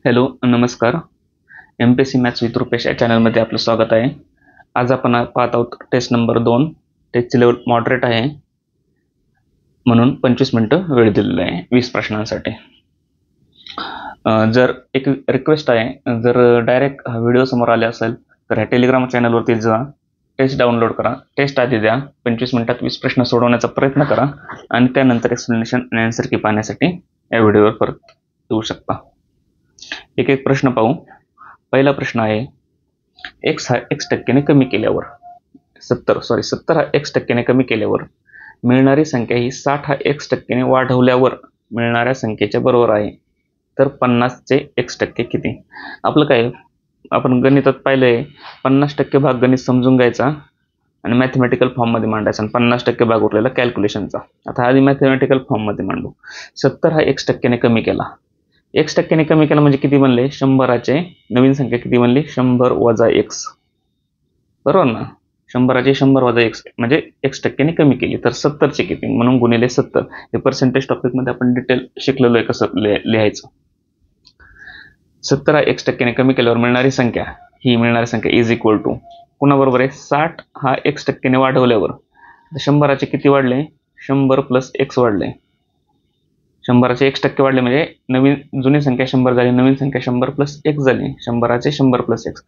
Hello नमस्कार. MPSC maths with Rupesh या चॅनलमध्ये आपलं स्वागत आहे. आज आपण पाहत आहोत टेस्ट नंबर 2. टेस्टची लेवल मॉडरेट आहे म्हणून 25 मिनिटं वेळ दिलेला आहे 20 प्रश्नांसाठी. जर एक रिक्वेस्ट आहे, जर डायरेक्ट व्हिडिओ समोर आले असेल तर ह्या टेलिग्राम चॅनलवरती जा, टेस्ट डाउनलोड करा, टेस्ट आधी द्या, 25 मिनिटात 20 प्रश्न सोडवण्याचा प्रयत्न करा आणि त्यानंतर एक्सप्लेनेशन आणि आन्सर की पाहण्यासाठी या व्हिडिओवर परत येऊ शकता. एक एक प्रश्न पाहू. पहिला प्रश्न आहे, x हा x% कमी केल्यावर 70 हा x% कमी केल्यावर मिळणारी संख्या ही 60 हा x% वाढवल्यावर मिळणाऱ्या संख्येच्या बरोबर आहे. तर 50 चे x% किती? आपलं काय, आपण गणितात पाहिलंय, 50% भाग गणित समजून घ्यायचा आणि मॅथमॅटिकल फॉर्म मध्ये मांडायचा आणि 50% भाग उरलेला कॅल्क्युलेशनचा. आता आधी मॅथमॅटिकल फॉर्म मध्ये मांडू. 70 हा x% कमी केला. x% कमी केला म्हणजे किती बनले? 100चे नवीन संख्या किती बनली? 100 वजा x, बरोबर ना? 100चे 100 वजा x म्हणजे x% कमी केली. तर 70चे किती म्हणून गुणिले 70. हे पर्सेंटेज टॉपिक मध्ये आपण डिटेल शिकलेलो आहे कसं लिहायचं. 70 हा x% कमी केल्यावर मिळणारी संख्या, ही मिळणारी संख्या इज इक्वल टू कुणाबरोबर आहे? 60 हा x% वाढवल्यावर 100चे किती वाढले? 100 प्लस x वाढले. 100चे x% वाढले म्हणजे नवीन जुनी संख्या 100 झाली, नवीन संख्या 100 प्लस x झाली. 100चे 100 प्लस x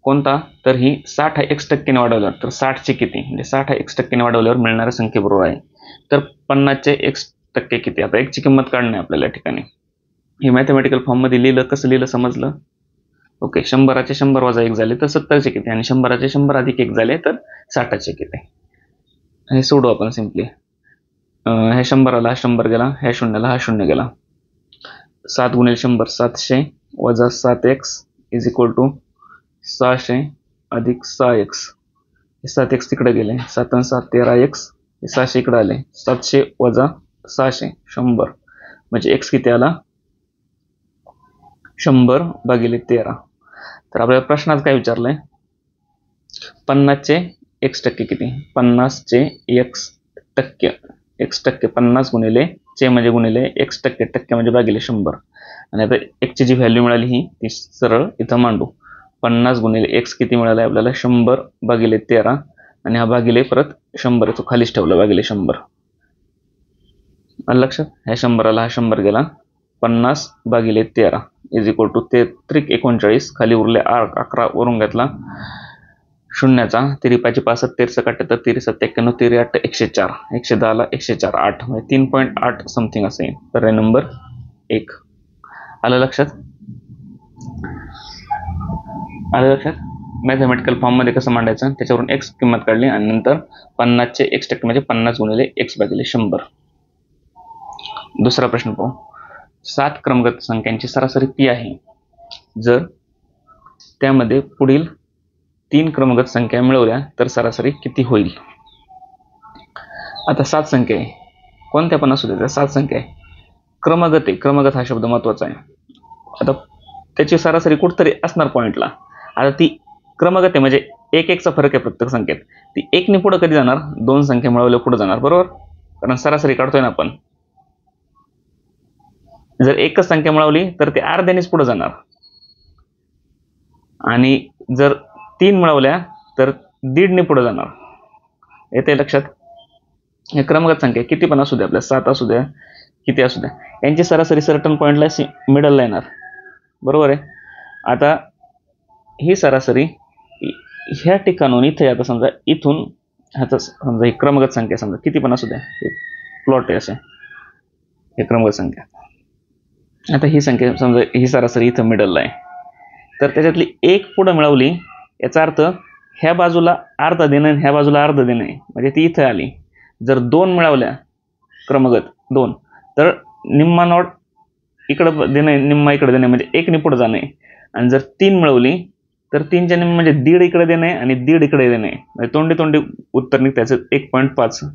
कोणता? तर ही 60 हा x% वाढवल्यावर. तर 60चे किती म्हणजे 60 हा x% वाढवल्यावर मिळणाऱ्या संख्येबरोबर आहे. तर 50चे x% किती? आता x ची किंमत काढणे आपल्याला या ठिकाणी. हे मॅथमॅटिकल फॉर्म मध्ये लिहिलं, कसं लिहिलं समजलं? ओके, 100चे 100 वजा 1 झाले तर 70चे किती आणि 100चे 100 अधिक 1 झाले तर 60चे किती? हे सोडू आपण सिम्पली. ह्या 100ला हा 100 गेला, ह्या शून्याला हा 0 गेला. 7 गुणिले 100 700 वजा 7x इज इक्वल टू 600 अधिक 6x. 7x तिकडे गेले, 7 आणि 7 13x, 600 इकडे आले. 700 वजा 600 100 म्हणजे x किती आला? 100 भागिले 13. तर आपल्याला प्रश्नात काय विचारलंय? 50चे x% किती? 50चे x% 50 गुणिले चे म्हणजे गुणिले x%, टक्के म्हणजे भागिले 100. आणि आता x ची जी व्हॅल्यू मिळाली ही ती सरळ इथं मांडू. 50 गुणिले x किती मिळालं आपल्याला? 100 भागिले 13 आणि हा भागिले परत 100 तो खालीच ठेवला भागिले 100. लक्षात? ह्या 100ला हा 100 गेला. 50 भागिले 13 इज इक्वल टू 39 खाली उरले 11 वरून घेतला शून्याचा. 3 5 5 13 71 3 97 3 8 104 110 ला 104 8 म्हणजे 3.8 समथिंग असेल. तर नंबर 1 आलं लक्षात? आलं लक्षात? मॅथमॅटिकल फॉर्म मध्ये कसं मांडायचं त्याच्यावरून x किंमत काढली आणि नंतर 50चे x% म्हणजे 50 गुणिले x भागिले 100. दुसरा प्रश्न पाहू. 7 क्रमगत संख्यांची सरासरी p आहे. जर त्यामध्ये पुढील 3 क्रमगत संख्या मिळवल्या तर सरासरी किती होईल? आता 7 संख्या आहे, कोणत्या पण असू द्या, 7 संख्या आहे, क्रमगत आहे. क्रमगत हा शब्द महत्वाचा आहे. आता त्याची सरासरी कुठतरी असणार पॉइंटला. आता ती क्रमगत आहे म्हणजे 1-1चा फरक आहे प्रत्येक संख्येत. ती 1 ने पुढे कधी जाणार? 2 संख्या मिळवल्या पुढे जाणार, बरोबर? कारण सरासरी काढतोय ना आपण. जर एकच संख्या मिळवली तर ते अर्ध्यानेच पुढे जाणार आणि जर 3 मिळवल्या तर 1.5 ने पुढे जाणार. येते लक्षात? हे क्रमगत संख्या किती पण असू द्या, आपल्या 7 असू द्या, किती असू द्या, यांची सरासरी सर्टन पॉइंटला मिडलला येणार, बरोबर आहे? आता ही सरासरी ह्या ठिकाणून इथे, आता समजा इथून ह्याचा समजा ही क्रमगत संख्या समजा किती पण असू द्या, प्लॉट आहे असे हे क्रमगत संख्या. आता ही संख्या समजा ही सरासरी इथं मिडलला आहे, तर त्याच्यातली एक पुढे मिळवली याचा अर्थ ह्या बाजूला अर्धा देणं आणि ह्या बाजूला अर्धा देणं आहे म्हणजे ती इथं आली. जर 2 मिळवल्या क्रमगत 2 तर निम्मा नोट इकडं देणं, निम्मा इकडे देणं म्हणजे 1 ने पुढे जाणं आहे. आणि जर 3 मिळवली तर 3च्या निम्मा म्हणजे 1.5 इकडे देणं आहे आणि 1.5 इकडे देणं आहे म्हणजे तोंडी उत्तर निघतं त्याचं 1.5.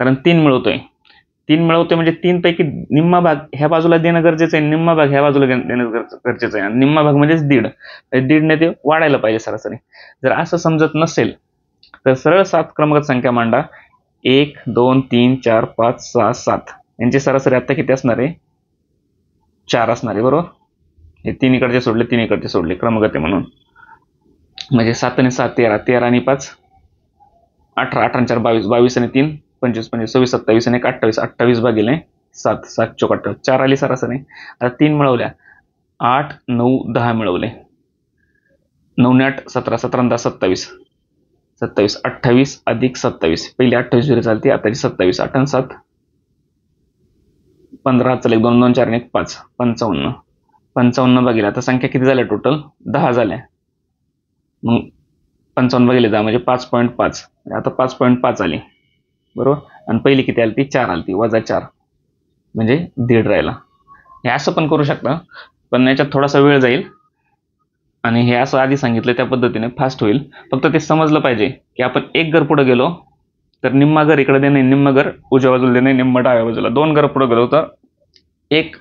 कारण 3 मिळवतोय म्हणजे 3 पैकी निम्मा भाग ह्या बाजूला देणं गरजेचं आहे, निम्मा भाग ह्या बाजूला देणं गरजेचं आहे आणि निम्मा भाग म्हणजेच 1.5 ने ते वाढायला पाहिजे सरासरी. जर असं समजत नसेल तर सरळ 7 क्रमांक संख्या मांडा. 1 2 3 4 5 6 7 यांची सरासरी आता किती असणार आहे? 4 असणार आहे, बरोबर? हे 3 इकडचे सोडले, 3 इकडचे सोडले, क्रमगत आहे म्हणून. म्हणजे 7 आणि 7 13, 13 आणि 5 18, 18 आणि 4 22, 22 आणि 3 25, 25 26 27 आणि 1 28, 28 भागिले 7, 7 चौक 28, 4 आली सरासरी. आता 3 मिळवल्या, 8 9 10 मिळवले, 9 ने 8 17, 17 आणि 10 27, 27 28 अधिक 27, पहिली 28 जरी चालते, आताची 27, 8 आणि 7 15, चल 1 2 2 4 आणि 1 5, 55, 55 भागिले, आता संख्या किती झाल्या टोटल? 10 झाल्या. मग 55 भागिले 10 म्हणजे 5.5, आता 5.5 आली, बरोबर. आणि पहिली किती आली ती? 4 आली ती, वजा 4 म्हणजे 1.5 राहिला. हे असं पण करू शकता, पण याच्यात थोडासा वेळ जाईल आणि हे असं आधी सांगितलं त्या पद्धतीने फास्ट होईल. फक्त ते समजलं पाहिजे की आपण एक घर पुढे गेलो तर निम्मा घर इकडे देणे, निम्म घर उजव्या बाजूला देणे, निम्म डाव्या बाजूला. 2 घर पुढे गेलो तर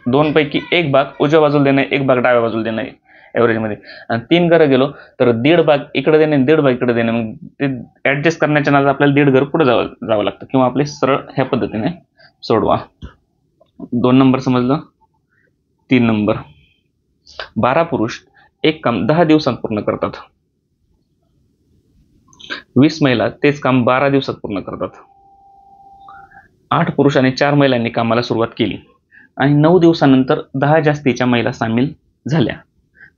2 पैकी एक भाग उजव्या बाजूला देणे, एक भाग डाव्या बाजूला देणे ॲव्हरेजमध्ये. आणि 3 घरं गेलो तर 1.5 भाग इकडे देणे, 1.5 भाग इकडे देणे. मग ते ॲडजस्ट करण्याच्या नादात आपल्याला 1.5 घर पुढे जावं लागतं, किंवा आपले सरळ ह्या पद्धतीने सोडवा. 2 नंबर समजलं. 3 नंबर, 12 पुरुष एक काम 10 दिवसांत पूर्ण करतात, 20 महिला तेच काम 12 दिवसात पूर्ण करतात. 8 पुरुष आणि 4 महिलांनी कामाला सुरुवात केली आणि 9 दिवसानंतर 10 जास्तीच्या महिला सामील झाल्या,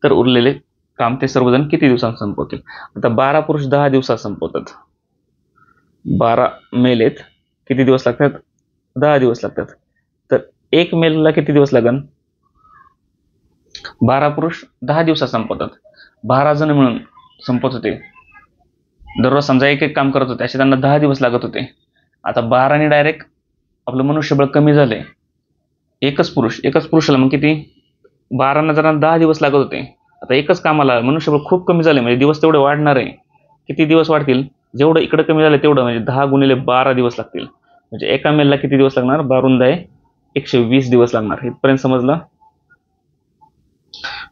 तर उरलेले काम ते सर्वजण किती दिवसांत संपवतील? आता 12 पुरुष 10 दिवसात संपवतात, 12 मेलेत, किती दिवस लागतात? 10 दिवस लागतात. तर एक मेलला किती दिवस लागन? 12 पुरुष 10 दिवसात संपवतात, 12 जण मिळून संपवत होते, दररोज समजा एक एक काम करत होते, असे त्यांना 10 दिवस लागत होते. आता 12 डायरेक्ट आपलं मनुष्यबळ कमी झालंय, एकच पुरुषाला मग किती? 12 जणांना 10 दिवस लागत होते, आता एकच कामाला मनुष्यबळ खूप कमी झाले, म्हणजे दिवस तेवढे वाढणार आहे. किती दिवस वाढतील? जेवढं इकडे कमी झालं तेवढं, म्हणजे 10 गुणिले 12 दिवस लागतील. म्हणजे एका मेलला किती दिवस लागणार? 12 120 दिवस लागणार. इथपर्यंत समजलं.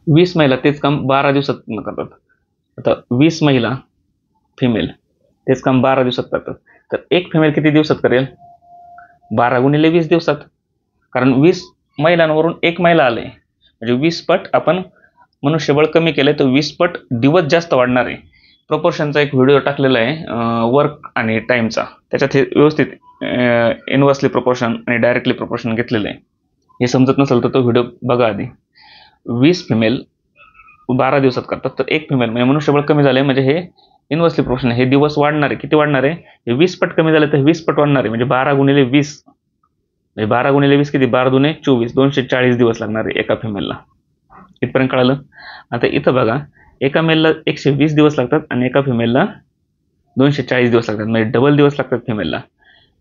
20 महिला तेच काम 12 दिवसात पूर्ण करतात. आता 20 महिला फिमेल तेच काम 12 दिवसात करतात, तर एक फिमेल किती दिवसात करेल? 12 गुणिले 20 दिवसात, कारण 20 महिलांवरून एक महिला आले, म्हणजे 20 पट आपण मनुष्यबळ कमी केले, तर 20 पट दिवस जास्त वाढणार आहे. प्रपोर्शनचा एक व्हिडिओ टाकलेला आहे वर्क आणि टाईमचा, त्याच्यात हे व्यवस्थित इनव्हर्सली प्रपोर्शन आणि डायरेक्टली प्रपोर्शन घेतलेलं आहे. हे समजत नसेल तर तो व्हिडिओ बघा आधी. 20 फिमेल 12 दिवसात करतात, तर एक फिमेल म्हणजे मनुष्यबळ कमी झाले, म्हणजे हे इनव्हर्सली प्रपोर्शन, हे दिवस वाढणार आहे. किती वाढणार आहे? हे 20 पट कमी झाले तर 20 पट वाढणार आहे, म्हणजे 12 गुणिले 20, म्हणजे 12 गुणिले 20 किती? 12 दुणे 24, 240 दिवस लागणार आहे एका फिमेलला. इथपर्यंत कळालं. आता इथं बघा, एका मेलला 120 दिवस लागतात आणि एका फिमेलला 240 दिवस लागतात, म्हणजे डबल दिवस लागतात फिमेलला.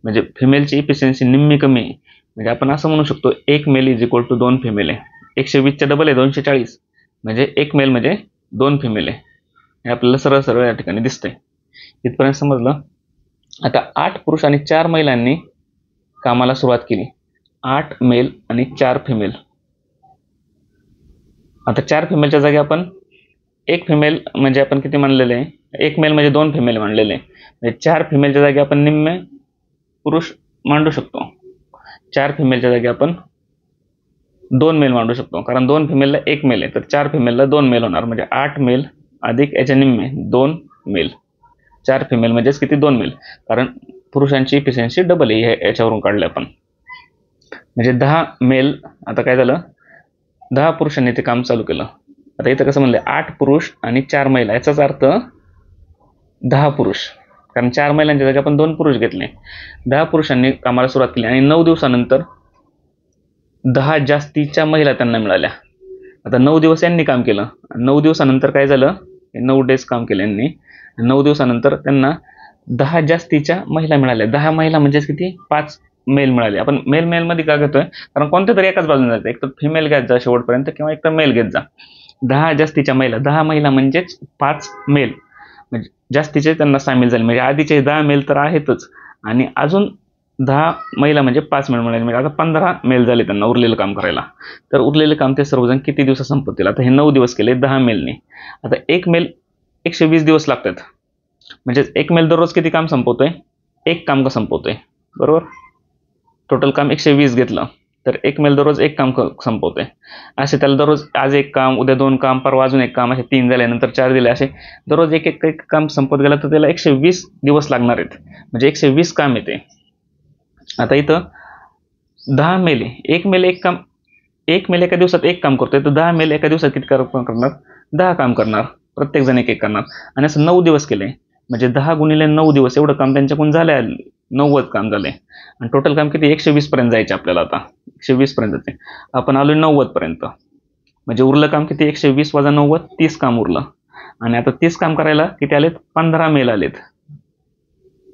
म्हणजे फिमेलची इफिशियन्सी निम्मी कमी आहे. म्हणजे आपण असं म्हणू शकतो, एक male is equal to 2 female आहे. 120च्या डबल आहे 240, म्हणजे एक मेल म्हणजे 2 फिमेल आहे. हे आपल्याला सरळ सरळ या ठिकाणी दिसतंय. इथपर्यंत समजलं. आता 8 पुरुष आणि 4 महिलांनी कामाला सुरुवात केली, 8 मेल आणि 4 फिमेल. आता 4 फिमेलच्या जागी आपण एक फिमेल म्हणजे आपण किती मानलेले आहे? एक मेल म्हणजे 2 फिमेल मानलेले आहे, म्हणजे 4 फिमेलच्या जागी आपण निम्मे पुरुष मांडू शकतो. 4 फिमेलच्या जागी आपण 2 मेल मांडू शकतो, कारण 2 फिमेलला 1 मेल आहे, तर 4 फिमेलला 2 मेल होणार, म्हणजे 8 मेल अधिक याच्या निम्मे 2 मेल. 4 फिमेल म्हणजेच किती? 2 मेल, कारण पुरुषांची इफिशियन्सी डबल आहे, याच्यावरून काढलं आपण. म्हणजे 10 मेल. आता काय झालं? 10 पुरुषांनी ते काम चालू केलं. आता इथं कसं म्हणलं? 8 पुरुष आणि 4 महिला, याचाच अर्थ 10 पुरुष, कारण 4 महिलांच्या जागी आपण 2 पुरुष घेतले. 10 पुरुषांनी कामाला सुरुवात केली आणि 9 दिवसानंतर 10 जास्तीच्या महिला त्यांना मिळाल्या. आता 9 दिवस यांनी काम केलं, 9 दिवसानंतर काय झालं? 9 डेज काम केलं यांनी. 9 दिवसानंतर त्यांना 10 जास्तीच्या महिला मिळाल्या. 10 महिला म्हणजेच किती? 5 मेल मिळाले. आपण मेल मध्ये का घेतोय? कारण कोणत्या तरी एकाच बाजूने जायचं, एक तर फिमेल घेत जा शेवटपर्यंत, किंवा एक तर मेल घेत जा. 10 जास्तीच्या महिला, 10 महिला म्हणजेच 5 मेल, म्हणजे जास्तीचे त्यांना सामील झाले. म्हणजे आधीचे 10 मेल तर आहेतच, आणि अजून 10 महिला म्हणजे 5 मेल मिळाले, म्हणजे आता 15 मेल झाले त्यांना उरलेलं काम करायला. तर उरलेले काम ते सर्वजण किती दिवसात संपवतील? आता हे 9 दिवस केले 10 मेलने. आता एक मेल 120 दिवस लागतात, म्हणजे एक मेल दररोज किती काम संपवतोय? एक काम का संपवतोय, बरोबर. टोटल काम 120 घेतलं, तर 1 मेल दररोज एक काम संपवते. असे त्याला दररोज आज एक काम, उद्या 2 काम, परवा अजून एक काम, असे 3 झाले, नंतर 4 दिले, असे दररोज एक एक काम संपत गेलं तर त्याला 120 दिवस लागणार आहेत. म्हणजे 120 काम येते. आता इथं 10 मेल, 1 मेल एका दिवसात एक काम करतोय, तर 10 मेल एका दिवसात किती करणार? 10 काम करणार. प्रत्येक जण एक करणार. आणि असं 9 दिवस केले, म्हणजे 10 गुणिले 9 दिवस एवढं काम त्यांच्याकडून झालंय. 90 काम झाले. आणि टोटल काम किती? 120 पर्यंत जायचे आपल्याला. आता 120 पर्यंत जाते. आपण आलोय 90 पर्यंत. म्हणजे उरलं काम किती? 120 वजा 90, 30 काम उरलं. आणि आता 30 काम करायला किती आलेत? 15 मेल आलेत.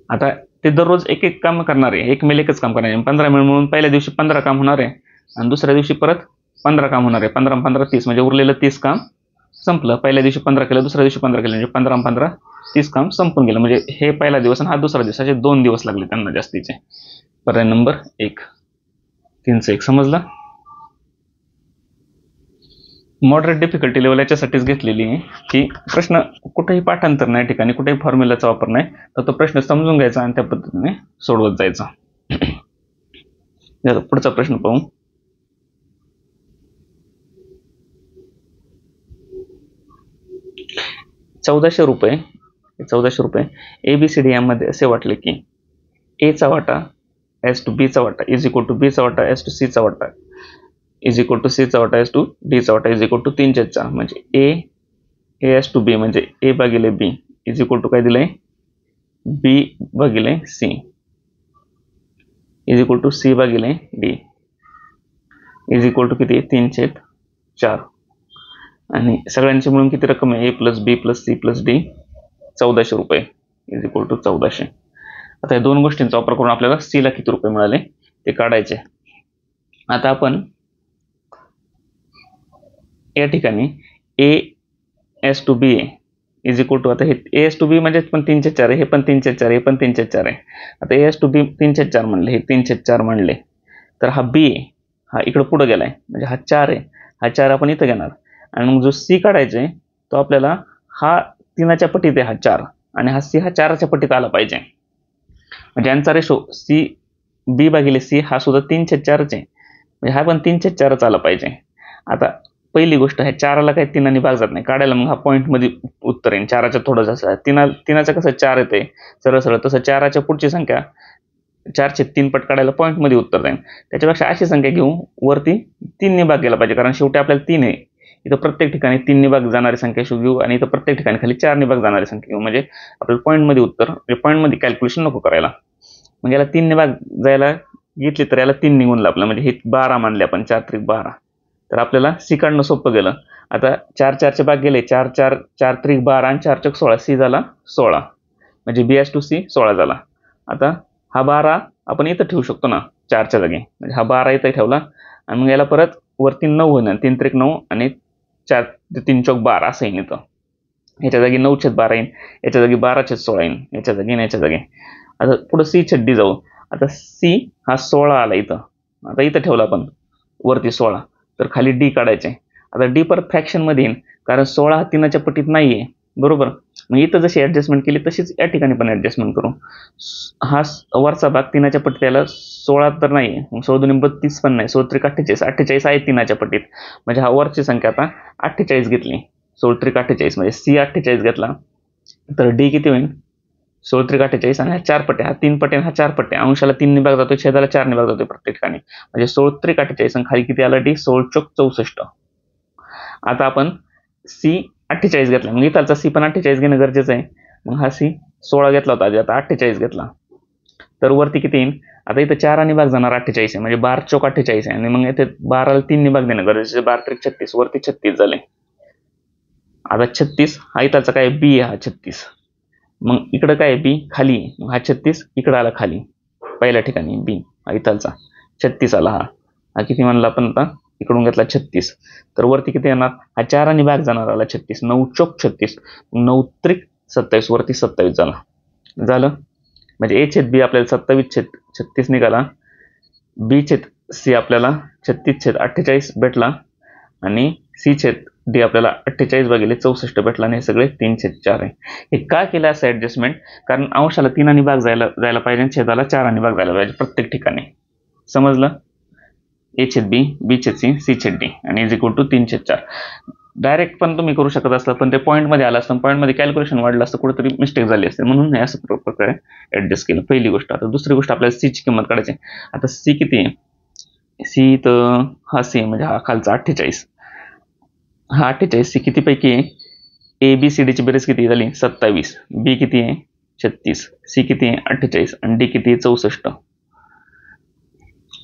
आता ते दररोज एक एक काम करणार आहे. 1 मेल एकच काम करणार आहे. 15 मेल म्हणून पहिल्या दिवशी 15 काम होणार आहे आणि दुसऱ्या दिवशी परत 15 काम होणार आहे. 15 15 30, म्हणजे उरलेलं 30 काम संपलं. पहिल्या दिवशी 15 केलं, दुसऱ्या दिवशी 15 केलं, म्हणजे 15 15 30 काम संपून गेलं. म्हणजे हे पहिला दिवस आणि हा दुसरा दिवस, असे 2 दिवस लागले त्यांना जास्तीचे. पर्याय नंबर 1. 3चं 1 समजलं. मॉडरेट डिफिकल्टी लेवल याच्यासाठीच घेतलेली आहे की प्रश्न कुठेही पाठांतर नाही, ठिकाणी कुठेही फॉर्म्युलाचा वापर नाही, तर तो प्रश्न समजून घ्यायचा आणि त्या पद्धतीने सोडवत जायचा. पुढचा प्रश्न पाहू. ₹1400 ABCD यामध्ये असे वाटले की A चा वाटा एस टू B चा वाटा इज इक्वल टू B चा वाटा एस टू C चा वाटा इज इक्वल टू C चा वाटा एस टू D चा वाटा इज इक्वल टू 3/4. म्हणजे A एस टू B म्हणजे A भागिले B इज इक्वल टू काय दिलंय? B भागिले C is equal to C भागिले D इज इक्वल टू किती? 3/4. आणि सगळ्यांची मिळून किती रक्कम आहे? A plus B plus C plus D ₹1400 is equal to 1400. आता या दोन गोष्टींचा वापर करून आपल्याला C ला किती रुपये मिळाले ते काढायचे. आता आपण या ठिकाणी A as to B is equal to, आता हे A एस टू B म्हणजे पण 3/4 आहे, हे पण 3/4, हे पण 3/4 आहे. आता A एस टू B 3/4 म्हणले, हे 3/4 म्हणले, तर हा B हा इकडं पुढे गेलाय, म्हणजे हा 4 आहे. हा 4 आपण इथं घेणार आणि मग जो C काढायचा तो आपल्याला हा 3च्या पटीत आहे, हा 4, आणि हा C हा 4च्या पटीत आला पाहिजे. म्हणजे यांचा रेशो C B भागिले C हा सुद्धा 3/4 आहे, म्हणजे हा पण 3/4 आला पाहिजे. आता पहिली गोष्ट आहे, 4ला काही 3 भाग जात नाही काढायला, मग हा पॉईंट मध्ये उत्तर येईल. 4च्या थोडं जसं 3चं कसं 4 येते सरळ सरळ, तसं 4च्या पुढची संख्या 4चे 3 पट काढायला पॉईंट मध्ये उत्तर जाईल. त्याच्यापेक्षा अशी संख्या घेऊ वरती 3 भाग गेला पाहिजे, कारण शेवटी आपल्याला 3 आहे. इथं प्रत्येक ठिकाणी 3 भाग जाणारी संख्या घेऊ आणि इथं प्रत्येक ठिकाणी खाली 4 भाग जाणारी संख्या घेऊ, म्हणजे आपल्याला पॉईंट मध्ये उत्तर, म्हणजे पॉईंट मध्ये कॅल्क्युलेशन नको करायला. मग याला 3 भाग जायला घेतली तर याला 3 निघून लागलं, म्हणजे हे 12 मानले आपण, 4 त्रिक 12. तर आपल्याला C काढणं सोपं गेलं. आता 4 भाग गेले, 4 त्रिक 12 आणि 4 चौक 16, C झाला 16, म्हणजे B एस टू C 16 झाला. आता हा 12 आपण इथं ठेवू शकतो ना 4च्या जागी, म्हणजे हा 12 इथं ठेवला आणि मग याला परत वरती 9 होणार, 3 त्रिक 9 आणि 4 3 चौक 12 असं येईन. इथं याच्या जागी 9/12 येईन, याच्या जागी 12/16 येईन, याच्या जागी आणि याच्या जागी. आता पुढे C/D जाऊ. आता C हा 16 आला इथं, आता इथं ठेवला आपण वरती 16, तर खाली D काढायचे. आता D परत फ्रॅक्शन मध्ये येईन, कारण 16 हा 3च्या पटीत नाहीये, बरोबर. मग इथं जशी ऍडजस्टमेंट केली तशीच या ठिकाणी पण ऍडजस्टमेंट करू. हा वरचा भाग 3च्या पटीत याला 16 तर नाही, 16 32 पण नाही, 16 त्रिक 48, 48 आहे 3च्या पटीत, म्हणजे हा वरची संख्या आता 48 घेतली, 16 त्रिक 48, म्हणजे C 48 घेतला, तर D किती होईल? 16 त्रिक 48 आणि हा 4 पटे, हा 3 पटे, हा 4 पटे, अंशाला 3 भाग जातो, छेदाला 4 भाग जातो प्रत्येक ठिकाणी, म्हणजे 16 त्रिक 48 आणि खाली किती आला? D 16 चौक 64. आता आपण C 48 घेतला, मग इथलचा C पण 48 घेणं गरजेचं आहे. मग हा C 16 घेतला होता, आता 48 घेतला, तर वरती किती येईल? आता इथं 4 भाग जाणार 48 आहे, म्हणजे 12 चौक 48 आहे, आणि मग इथे 12ला 3 भाग देणं गरजेचं, 12 त्रिक 36, वरती 36 झाले. आता 36 हा इथलचा काय? B हा 36, मग इकडं काय B खाली, मग हा 36 इकडं आला खाली, पहिल्या ठिकाणी B हा इथलचा 36 आला, हा किती म्हणला आपण आता? इकडून घेतला 36, तर वरती किती येणार? हा 4 भाग जाणार आला 36, 9 चौक 36, 9 त्रिक 27, वरती 27 झालं. म्हणजे A/B आपल्याला 27/36 निघाला, B/C आपल्याला 36/48 भेटला, आणि C/D आपल्याला 48 भागिले 64 भेटला, आणि हे सगळे 3/4 आहे. हे का केलं असं ऍडजस्टमेंट? कारण अंशाला 3 भाग जायला पाहिजे, छेदाला 4 भाग जायला पाहिजे प्रत्येक ठिकाणी. समजलं? A/B, B/C, C/D आणि इज इक्वल टू 3/4. डायरेक्ट पण तुम्ही करू शकत असला, पण ते पॉईंटमध्ये आलं असतं, पॉईंटमध्ये कॅल्क्युलेशन वाढलं असतं, कुठेतरी मिस्टेक झाली असते, म्हणून हे असं प्रकारे ऍडजस्ट केलं. पहिली गोष्ट. आता दुसरी गोष्ट, आपल्याला C ची किंमत काढायची. आता C किती आहे? C तर हा C म्हणजे हा खालचा 48. हा 48 C किती पैकी आहे? ABCD ची बेरीज किती झाली? 27. B किती आहे? 36. C किती आहे? 48 आणि D किती आहे? 64.